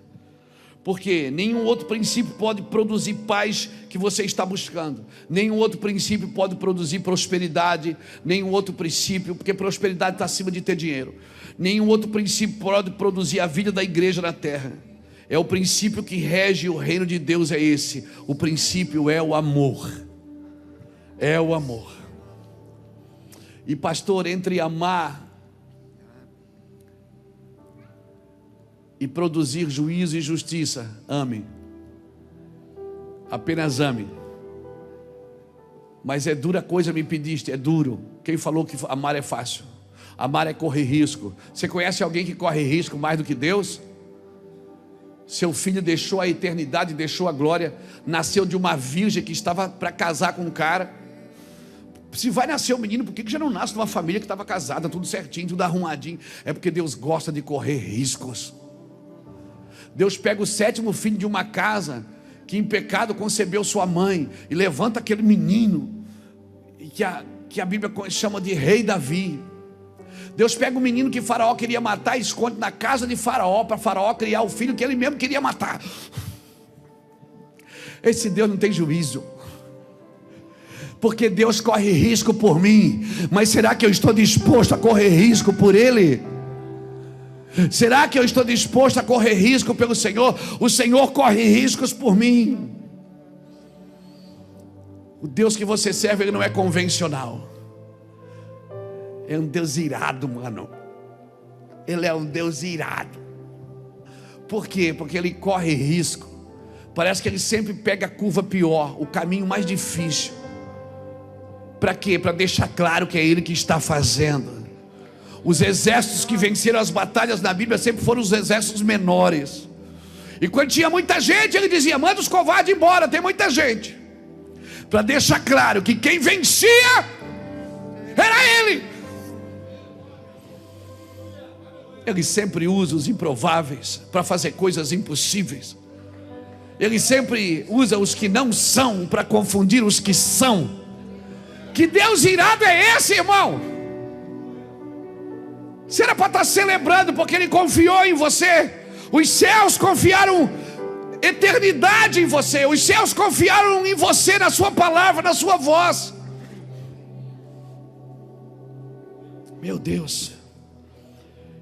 Porque nenhum outro princípio pode produzir paz que você está buscando. Nenhum outro princípio pode produzir prosperidade. Nenhum outro princípio, porque prosperidade está acima de ter dinheiro. Nenhum outro princípio pode produzir a vida da igreja na terra. É o princípio que rege o reino de Deus, é esse. O princípio é o amor. É o amor. E pastor, entre amar e produzir juízo e justiça, ame. Apenas ame. Mas é dura coisa me pediste, é duro. Quem falou que amar é fácil? Amar é correr risco. Você conhece alguém que corre risco mais do que Deus? Seu filho deixou a eternidade, deixou a glória, nasceu de uma virgem que estava para casar com um cara. Se vai nascer um menino, por que já não nasce numa família que estava casada, tudo certinho, tudo arrumadinho? É porque Deus gosta de correr riscos. Deus pega o 7º filho de uma casa que em pecado concebeu sua mãe e levanta aquele menino que a Bíblia chama de rei Davi. Deus pega o menino que Faraó queria matar e esconde na casa de Faraó, para Faraó criar o filho que ele mesmo queria matar. Esse Deus não tem juízo. Porque Deus corre risco por mim, mas será que eu estou disposto a correr risco por Ele? Será que eu estou disposto a correr risco pelo Senhor? O Senhor corre riscos por mim. O Deus que você serve, Ele não é convencional. É um Deus irado, mano. Ele é um Deus irado. Por quê? Porque Ele corre risco. Parece que Ele sempre pega a curva pior, o caminho mais difícil. Para quê? Para deixar claro que é Ele que está fazendo. Os exércitos que venceram as batalhas na Bíblia sempre foram os exércitos menores. E quando tinha muita gente, Ele dizia: manda os covardes embora, tem muita gente. Para deixar claro que quem vencia era Ele. Ele sempre usa os improváveis para fazer coisas impossíveis. Ele sempre usa os que não são para confundir os que são. Que Deus irado é esse, irmão? Você era para estar celebrando porque Ele confiou em você. Os céus confiaram eternidade em você. Os céus confiaram em você, na sua palavra, na sua voz. Meu Deus.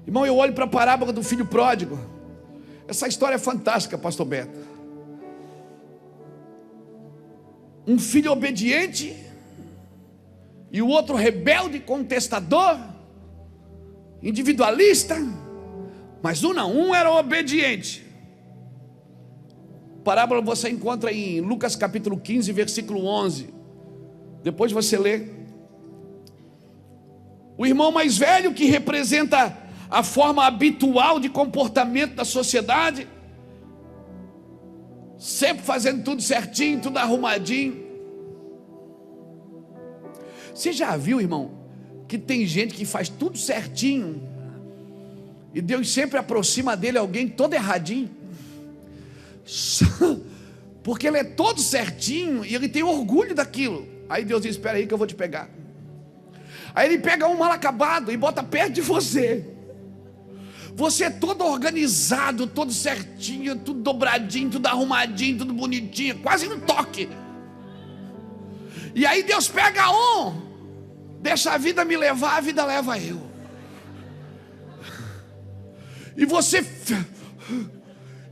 Irmão, eu olho para a parábola do filho pródigo. Essa história é fantástica, pastor Beto. Um filho obediente e o outro rebelde, contestador, individualista. Mas um era obediente. Parábola você encontra em Lucas capítulo 15, versículo 11. Depois você lê. O irmão mais velho, que representa a forma habitual de comportamento da sociedade, sempre fazendo tudo certinho, tudo arrumadinho. Você já viu, irmão, que tem gente que faz tudo certinho e Deus sempre aproxima dele alguém todo erradinho? Porque ele é todo certinho e ele tem orgulho daquilo. Aí Deus diz: espera aí que eu vou te pegar. Aí ele pega um mal acabado e bota perto de você. Você é todo organizado, todo certinho, tudo dobradinho, tudo arrumadinho, tudo bonitinho, quase no toque. E aí Deus pega deixa a vida me levar, a vida leva eu. E você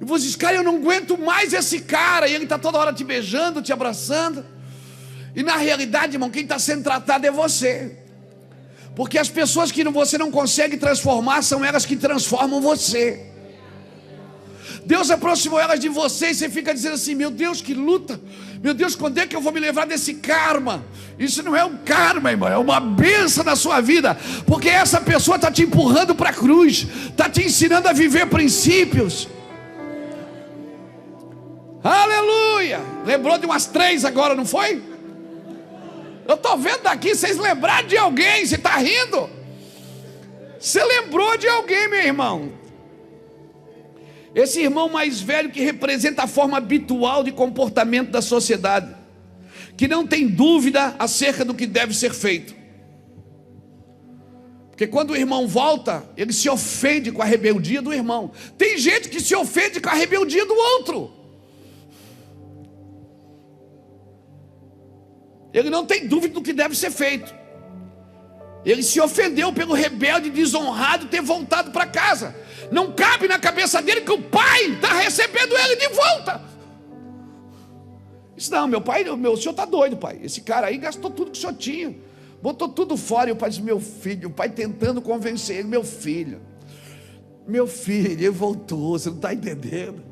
diz: cara, eu não aguento mais esse cara. E ele está toda hora te beijando, te abraçando. E na realidade, irmão, quem está sendo tratado é você. Porque as pessoas que você não consegue transformar são elas que transformam você. Deus aproximou elas de você e você fica dizendo assim: meu Deus, que luta. Meu Deus, quando é que eu vou me livrar desse karma? Isso não é um karma, irmão, é uma bênção na sua vida. Porque essa pessoa está te empurrando para a cruz, está te ensinando a viver princípios. Aleluia. Lembrou de umas 3 agora, não foi? Eu estou vendo daqui, vocês lembraram de alguém. Você está rindo? Você lembrou de alguém, meu irmão. Esse irmão mais velho que representa a forma habitual de comportamento da sociedade, que não tem dúvida acerca do que deve ser feito. Porque quando o irmão volta, ele se ofende com a rebeldia do irmão. Tem gente que se ofende com a rebeldia do outro. Ele não tem dúvida do que deve ser feito. Ele se ofendeu pelo rebelde desonrado ter voltado para casa. Não cabe na cabeça dele que o pai está recebendo ele de volta. Isso não, meu senhor está doido, pai. Esse cara aí gastou tudo que o senhor tinha, botou tudo fora. E o pai disse: meu filho, o pai tentando convencer ele: meu filho, ele voltou, você não está entendendo.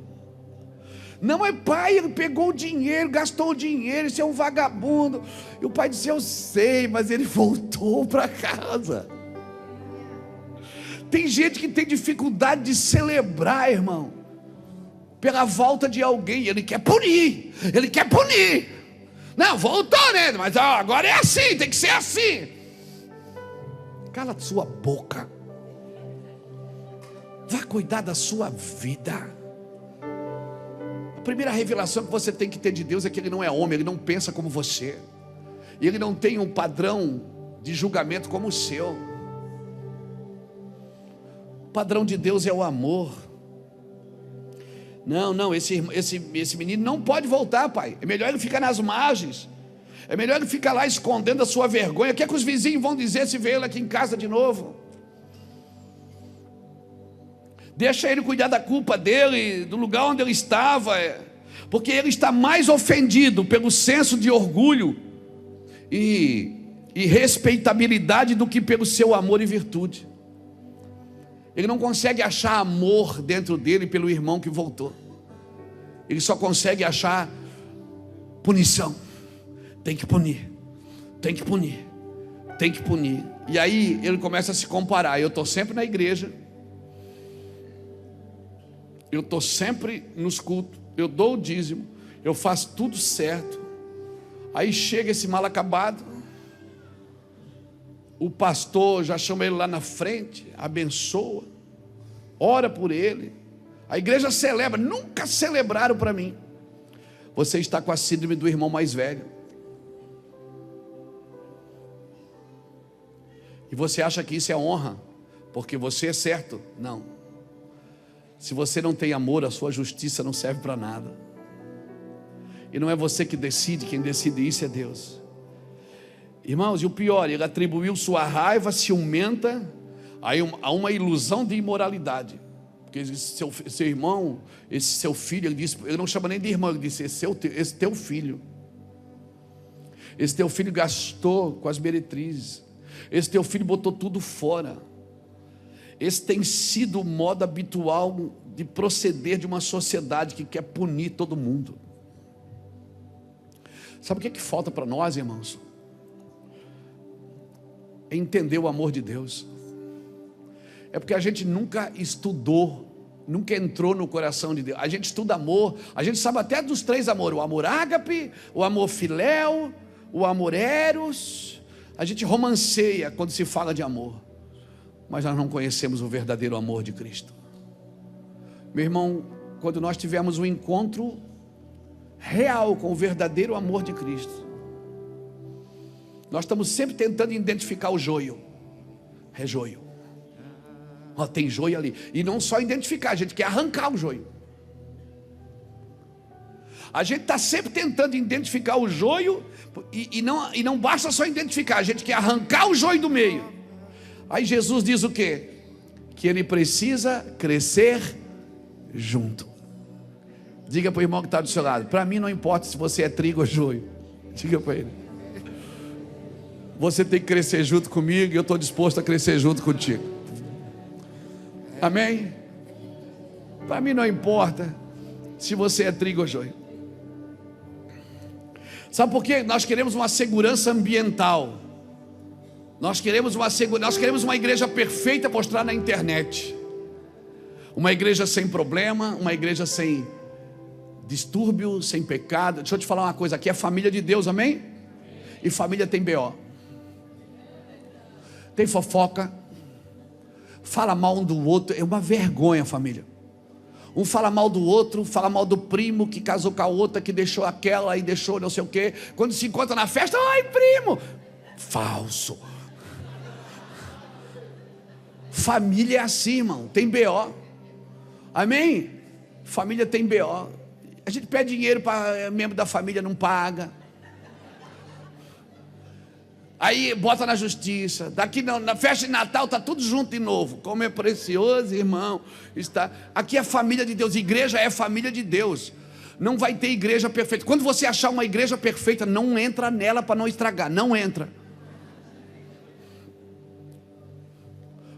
Não, é pai, ele pegou o dinheiro, gastou o dinheiro, isso é um vagabundo. E o pai disse: eu sei, mas ele voltou para casa. Tem gente que tem dificuldade de celebrar, irmão, pela volta de alguém. Ele quer punir. Não, voltou, né? Mas agora é assim, tem que ser assim. Cala sua boca. Vá cuidar da sua vida. A primeira revelação que você tem que ter de Deus é que Ele não é homem, Ele não pensa como você, e Ele não tem um padrão de julgamento como o seu. O padrão de Deus é o amor. Não, esse menino não pode voltar, pai. É melhor ele ficar nas margens. É melhor ele ficar lá escondendo a sua vergonha. O que é que os vizinhos vão dizer se ver ele aqui em casa de novo? Deixa ele cuidar da culpa dele, do lugar onde ele estava, porque ele está mais ofendido pelo senso de orgulho e respeitabilidade do que pelo seu amor e virtude. Ele não consegue achar amor dentro dele pelo irmão que voltou. Ele só consegue achar punição. Tem que punir. tem que punir, tem que punir. E aí ele começa a se comparar. Eu estou sempre na igreja, eu estou sempre nos cultos, eu dou o dízimo, eu faço tudo certo. Aí chega esse mal acabado, o pastor já chama ele lá na frente, abençoa, ora por ele, a igreja celebra. Nunca celebraram para mim. Você está com a síndrome do irmão mais velho, e você acha que isso é honra, porque você é certo. Não. Se você não tem amor, a sua justiça não serve para nada. E não é você que decide, quem decide isso é Deus. Irmãos, e o pior, ele atribuiu sua raiva ciumenta a uma ilusão de imoralidade. Porque esse seu irmão, esse seu filho, ele disse, ele não chama nem de irmão, ele disse, esse teu filho. Esse teu filho gastou com as meretrizes. Esse teu filho botou tudo fora. Esse tem sido o modo habitual de proceder de uma sociedade que quer punir todo mundo. Sabe o que é que falta para nós, irmãos? É entender o amor de Deus. É porque a gente nunca estudou, nunca entrou no coração de Deus. A gente estuda amor, a gente sabe até dos 3 amores: o amor ágape, o amor filéu, o amor eros. A gente romanceia quando se fala de amor, mas nós não conhecemos o verdadeiro amor de Cristo. Meu irmão, quando nós tivermos um encontro real com o verdadeiro amor de Cristo, nós estamos sempre tentando identificar o joio. É joio. Ó, tem joio ali. E não só identificar, a gente quer arrancar o joio. A gente está sempre tentando identificar o joio, e não basta só identificar, a gente quer arrancar o joio do meio. Aí Jesus diz o quê? Que ele precisa crescer junto. Diga para o irmão que está do seu lado: para mim não importa se você é trigo ou joio. Diga para ele: você tem que crescer junto comigo, e eu estou disposto a crescer junto contigo. Amém? Para mim não importa se você é trigo ou joio. Sabe por quê? Nós queremos uma segurança ambiental. Nós queremos uma igreja perfeita para mostrar na internet. Uma igreja sem problema, uma igreja sem distúrbio, sem pecado. Deixa eu te falar uma coisa, aqui é família de Deus, amém? E família tem BO. Tem fofoca, fala mal um do outro, é uma vergonha, família. Um fala mal do outro, fala mal do primo que casou com a outra, que deixou aquela e deixou não sei o quê. Quando se encontra na festa: ai, primo, falso. Família é assim, irmão, tem BO. Amém? Família tem BO. A gente pede dinheiro para membro da família, não paga. Aí bota na justiça. Daqui na festa de Natal está tudo junto de novo. Como é precioso, irmão. Aqui é família de Deus. Igreja é família de Deus. Não vai ter igreja perfeita. Quando você achar uma igreja perfeita, não entra nela para não estragar. Não entra.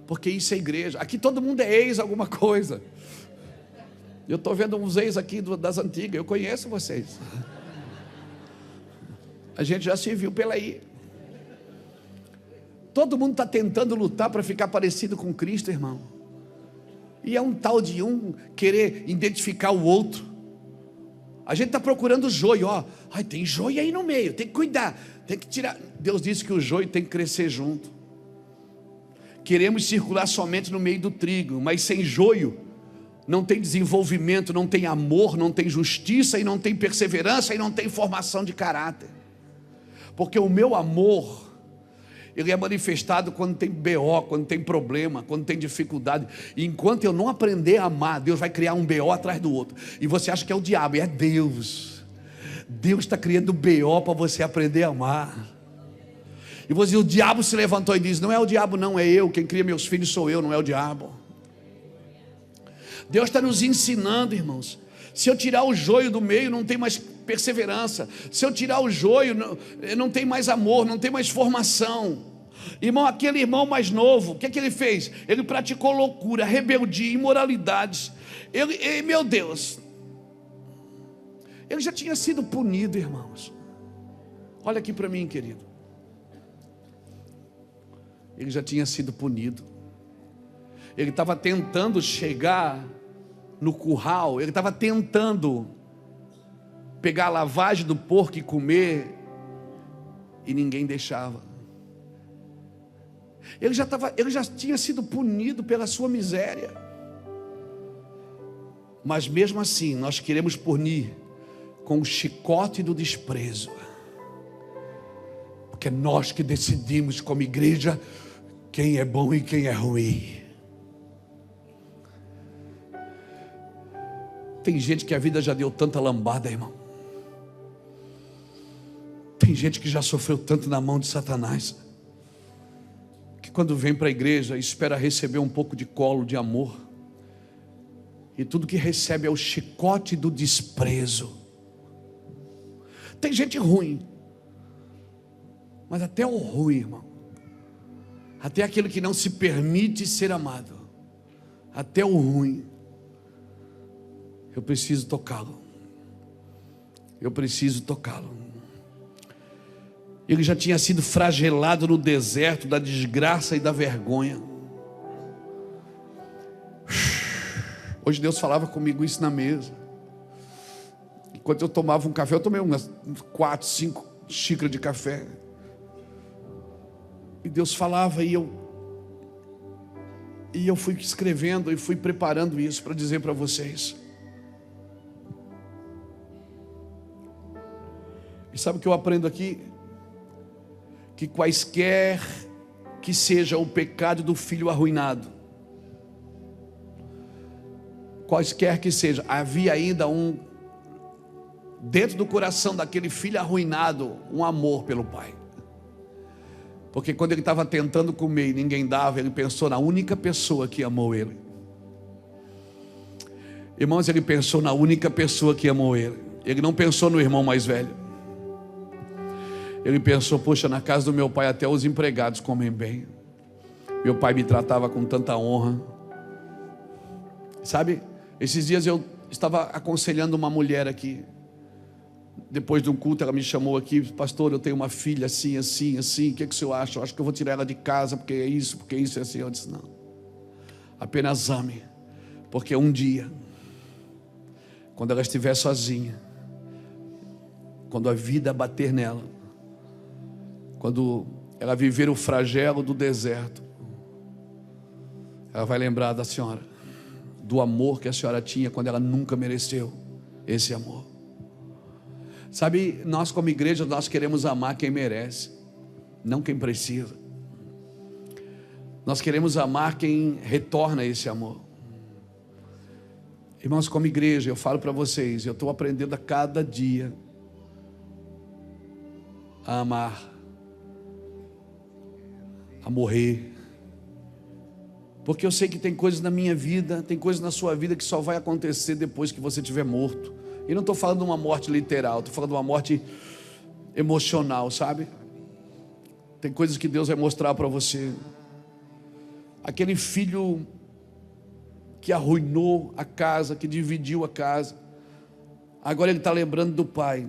Porque isso é igreja. Aqui todo mundo é ex alguma coisa. Eu estou vendo uns ex aqui das antigas. Eu conheço vocês. A gente já se viu pela aí. Todo mundo está tentando lutar para ficar parecido com Cristo, irmão. E é um tal de um querer identificar o outro. A gente está procurando joio, ó. Ai, tem joio aí no meio, tem que cuidar, tem que tirar. Deus disse que o joio tem que crescer junto. Queremos circular somente no meio do trigo, mas sem joio não tem desenvolvimento, não tem amor, não tem justiça, e não tem perseverança, e não tem formação de caráter. Porque o meu amor, ele é manifestado quando tem BO, quando tem problema, quando tem dificuldade. E enquanto eu não aprender a amar, Deus vai criar um BO atrás do outro. E você acha que é o diabo, e é Deus. Deus está criando BO para você aprender a amar. E você, o diabo se levantou e disse: não é o diabo não, é eu. Quem cria meus filhos sou eu, não é o diabo. Deus está nos ensinando, irmãos. Se eu tirar o joio do meio, não tem mais perseverança. Se eu tirar o joio, não tem mais amor, não tem mais formação. Irmão, aquele irmão mais novo, o que é que ele fez? Ele praticou loucura, rebeldia, imoralidades. Meu Deus, ele já tinha sido punido, irmãos. Olha aqui para mim, querido. ele já tinha sido punido. Ele estava tentando chegar no curral, ele estava tentando pegar a lavagem do porco e comer, e ninguém deixava. Ele já tinha sido punido pela sua miséria. Mas mesmo assim, nós queremos punir com o chicote do desprezo. Porque é nós que decidimos como igreja quem é bom e quem é ruim. Tem gente que a vida já deu tanta lambada, irmão. Tem gente que já sofreu tanto na mão de Satanás, que quando vem para a igreja espera receber um pouco de colo, de amor, e tudo que recebe é o chicote do desprezo. Tem gente ruim, mas até o ruim, irmão, até aquele que não se permite ser amado, até o ruim, eu preciso tocá-lo. Eu preciso tocá-lo. Ele já tinha sido flagelado no deserto da desgraça e da vergonha. Hoje Deus falava comigo isso na mesa. Enquanto eu tomava um café, eu tomei umas 4, 5 xícaras de café. E Deus falava e eu fui escrevendo e fui preparando isso para dizer para vocês. E sabe o que eu aprendo aqui? Que quaisquer que seja o pecado do filho arruinado, quaisquer que seja, havia ainda dentro do coração daquele filho arruinado, um amor pelo pai. Porque quando ele estava tentando comer e ninguém dava, ele pensou na única pessoa que amou ele. Irmãos, ele pensou na única pessoa que amou ele. Ele não pensou no irmão mais velho. Ele pensou, poxa, na casa do meu pai até os empregados comem bem. Meu pai me tratava com tanta honra. Sabe, esses dias eu estava aconselhando uma mulher aqui. Depois de um culto ela me chamou aqui: pastor, eu tenho uma filha assim, assim, assim, o que o senhor acha? Eu acho que eu vou tirar ela de casa porque é isso é assim. Eu disse, não, apenas ame, porque um dia, quando ela estiver sozinha, quando a vida bater nela, quando ela viver o flagelo do deserto, ela vai lembrar da senhora, do amor que a senhora tinha quando ela nunca mereceu esse amor. Sabe, nós como igreja, nós queremos amar quem merece, não quem precisa. Nós queremos amar quem retorna esse amor. Irmãos, como igreja, eu falo para vocês, eu estou aprendendo a cada dia a amar, a morrer, porque eu sei que tem coisas na minha vida, tem coisas na sua vida que só vai acontecer depois que você estiver morto. E não estou falando de uma morte literal, estou falando de uma morte emocional, sabe? Tem coisas que Deus vai mostrar para você. Aquele filho que arruinou a casa, que dividiu a casa, agora ele está lembrando do pai.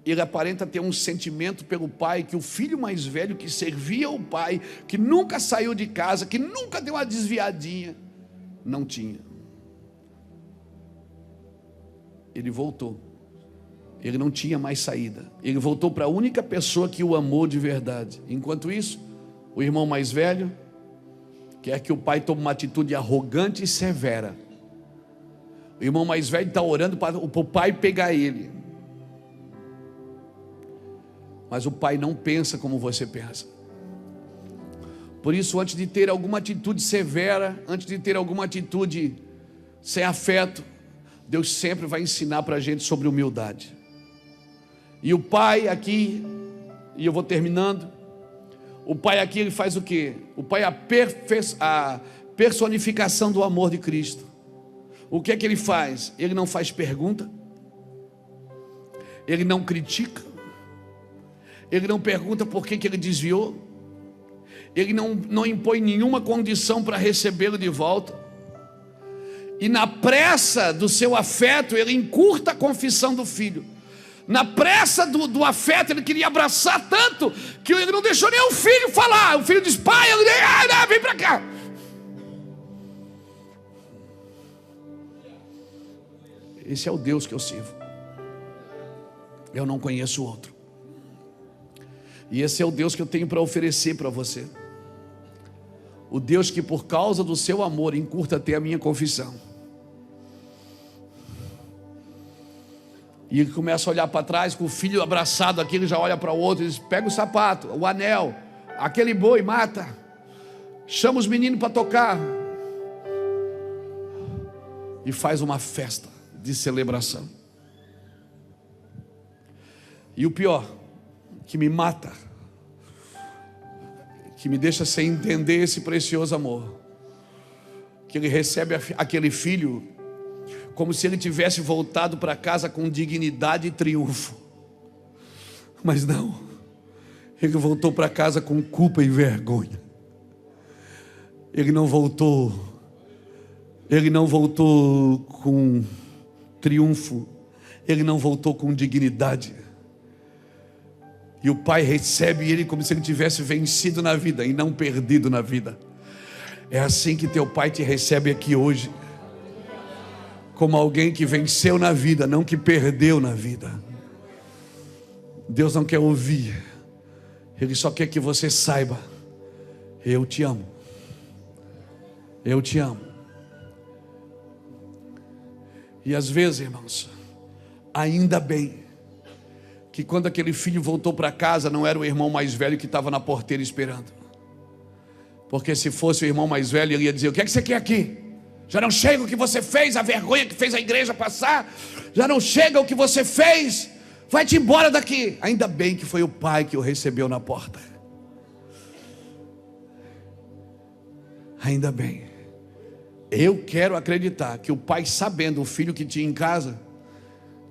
Ele aparenta ter um sentimento pelo pai que o filho mais velho, que servia o pai, que nunca saiu de casa, que nunca deu uma desviadinha, não tinha. Ele voltou. Ele não tinha mais saída. Ele voltou para a única pessoa que o amou de verdade. Enquanto isso, o irmão mais velho quer que o pai tome uma atitude arrogante e severa. O irmão mais velho está orando para o pai pegar ele. Mas o pai não pensa como você pensa. Por isso, antes de ter alguma atitude severa, antes de ter alguma atitude sem afeto, Deus sempre vai ensinar para a gente sobre humildade. E o pai aqui, e eu vou terminando, o pai aqui ele faz o quê? O pai é a personificação do amor de Cristo. O que é que ele faz? Ele não faz pergunta, ele não critica, ele não pergunta por que ele desviou, ele não impõe nenhuma condição para recebê-lo de volta. E na pressa do seu afeto, ele encurta a confissão do filho. Na pressa do afeto, ele queria abraçar tanto que ele não deixou nem o filho falar. O filho disse: pai, vem para cá. Esse é o Deus que eu sirvo. Eu não conheço outro. E esse é o Deus que eu tenho para oferecer para você. O Deus que, por causa do seu amor, encurta até a minha confissão. E ele começa a olhar para trás, com o filho abraçado aqui, ele já olha para o outro e diz: pega o sapato, o anel, aquele boi, mata. Chama os meninos para tocar. E faz uma festa de celebração. E o pior, que me mata, que me deixa sem entender esse precioso amor, que ele recebe aquele filho como se ele tivesse voltado para casa com dignidade e triunfo. Mas não, ele voltou para casa com culpa e vergonha. Ele não voltou com triunfo, ele não voltou com dignidade. E o pai recebe ele como se ele tivesse vencido na vida e não perdido na vida. É assim que teu pai te recebe aqui hoje, como alguém que venceu na vida, não que perdeu na vida. Deus não quer ouvir, Ele só quer que você saiba: eu te amo, eu te amo. E às vezes, irmãos, ainda bem que quando aquele filho voltou para casa, não era o irmão mais velho que estava na porteira esperando. Porque se fosse o irmão mais velho, ele ia dizer: o que é que você quer aqui? Já não chega o que você fez, a vergonha que fez a igreja passar, já não chega o que você fez, vai-te embora daqui. Ainda bem que foi o pai que o recebeu na porta. Ainda bem. Eu quero acreditar que o pai, sabendo o filho que tinha em casa,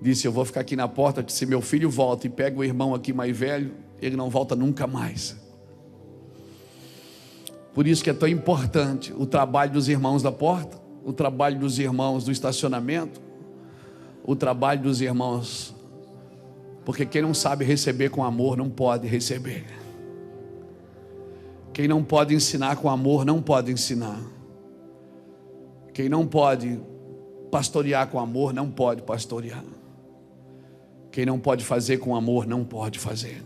disse: eu vou ficar aqui na porta, que se meu filho volta e pega o irmão aqui mais velho, ele não volta nunca mais. Por isso que é tão importante o trabalho dos irmãos da porta, o trabalho dos irmãos do estacionamento, o trabalho dos irmãos, porque quem não sabe receber com amor não pode receber. Quem não pode ensinar com amor não pode ensinar. Quem não pode pastorear com amor não pode pastorear. Quem não pode fazer com amor não pode fazer.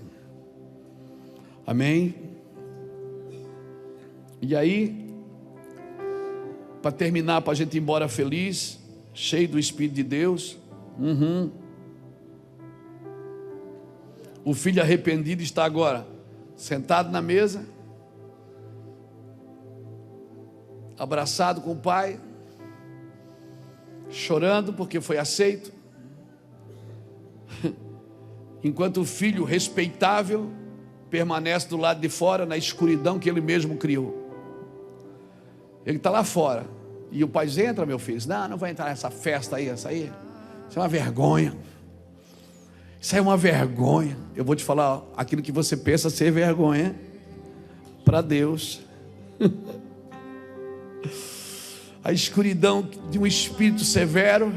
Amém? E aí, para terminar, para a gente ir embora feliz, cheio do Espírito de Deus. O filho arrependido está agora sentado na mesa, abraçado com o pai, chorando porque foi aceito, enquanto o filho respeitável permanece do lado de fora, na escuridão que ele mesmo criou. Ele está lá fora, e o pai diz: entra, meu filho. Não vai entrar nessa festa aí, isso é uma vergonha, isso é uma vergonha. Eu vou te falar, aquilo que você pensa ser vergonha, para Deus, a escuridão de um espírito severo.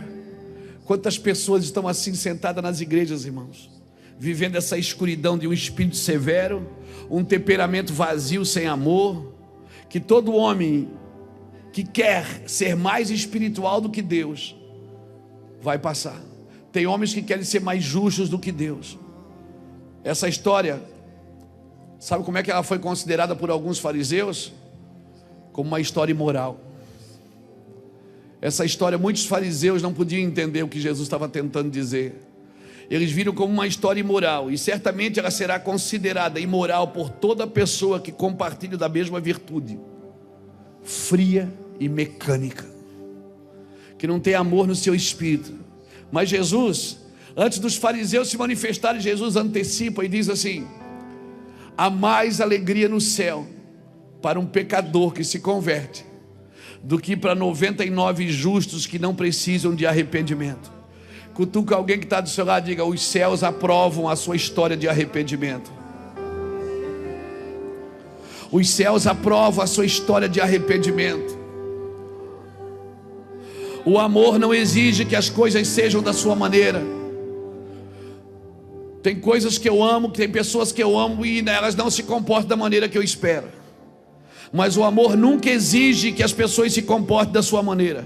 Quantas pessoas estão assim sentadas nas igrejas, irmãos, vivendo essa escuridão de um espírito severo, um temperamento vazio, sem amor, que todo homem que quer ser mais espiritual do que Deus vai passar. Tem homens que querem ser mais justos do que Deus. Essa história, sabe como é que ela foi considerada por alguns fariseus? Como uma história imoral. Essa história, muitos fariseus não podiam entender o que Jesus estava tentando dizer. Eles viram como uma história imoral, e certamente ela será considerada imoral por toda pessoa que compartilha da mesma virtude, fria e mecânica, que não tem amor no seu espírito. Mas Jesus, antes dos fariseus se manifestarem, Jesus antecipa e diz assim: há mais alegria no céu para um pecador que se converte do que para 99 justos que não precisam de arrependimento. Cutuca alguém que está do seu lado e diga: os céus aprovam a sua história de arrependimento. Os céus aprovam a sua história de arrependimento. O amor não exige que as coisas sejam da sua maneira. Tem coisas que eu amo, tem pessoas que eu amo e elas não se comportam da maneira que eu espero. Mas o amor nunca exige que as pessoas se comportem da sua maneira.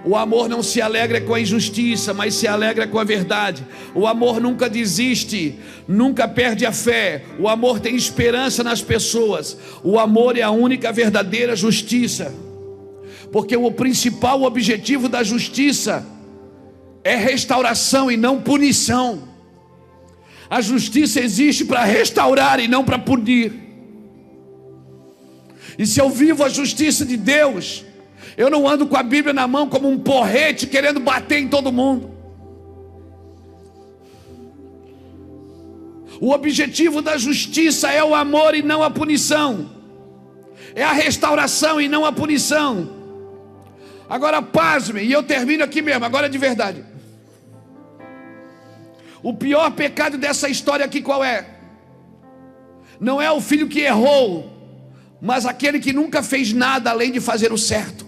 O amor não se alegra com a injustiça, mas se alegra com a verdade. O amor nunca desiste, nunca perde a fé. O amor tem esperança nas pessoas. O amor é a única verdadeira justiça. Porque o principal objetivo da justiça é restauração e não punição. A justiça existe para restaurar e não para punir. E se eu vivo a justiça de Deus, eu não ando com a Bíblia na mão como um porrete querendo bater em todo mundo. O objetivo da justiça é o amor e não a punição. É a restauração e não a punição. Agora pasme, e eu termino aqui mesmo, agora de verdade. O pior pecado dessa história aqui qual é? Não é o filho que errou, mas aquele que nunca fez nada além de fazer o certo.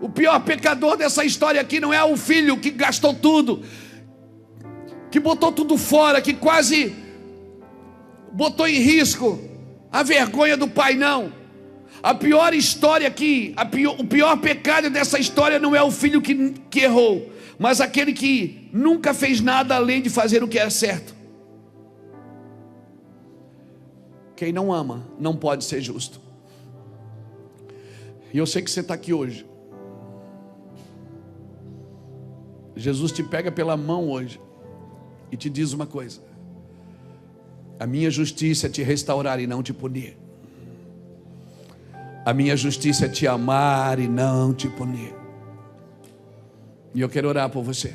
O pior pecador dessa história aqui não é o filho que gastou tudo, que botou tudo fora, que quase botou em risco a vergonha do pai, não. A pior história aqui, o pior pecado dessa história não é o filho que errou, mas aquele que nunca fez nada além de fazer o que é certo. Quem não ama não pode ser justo. E eu sei que você está aqui hoje. Jesus te pega pela mão hoje e te diz uma coisa: a minha justiça é te restaurar e não te punir. A minha justiça é te amar e não te punir. E eu quero orar por você.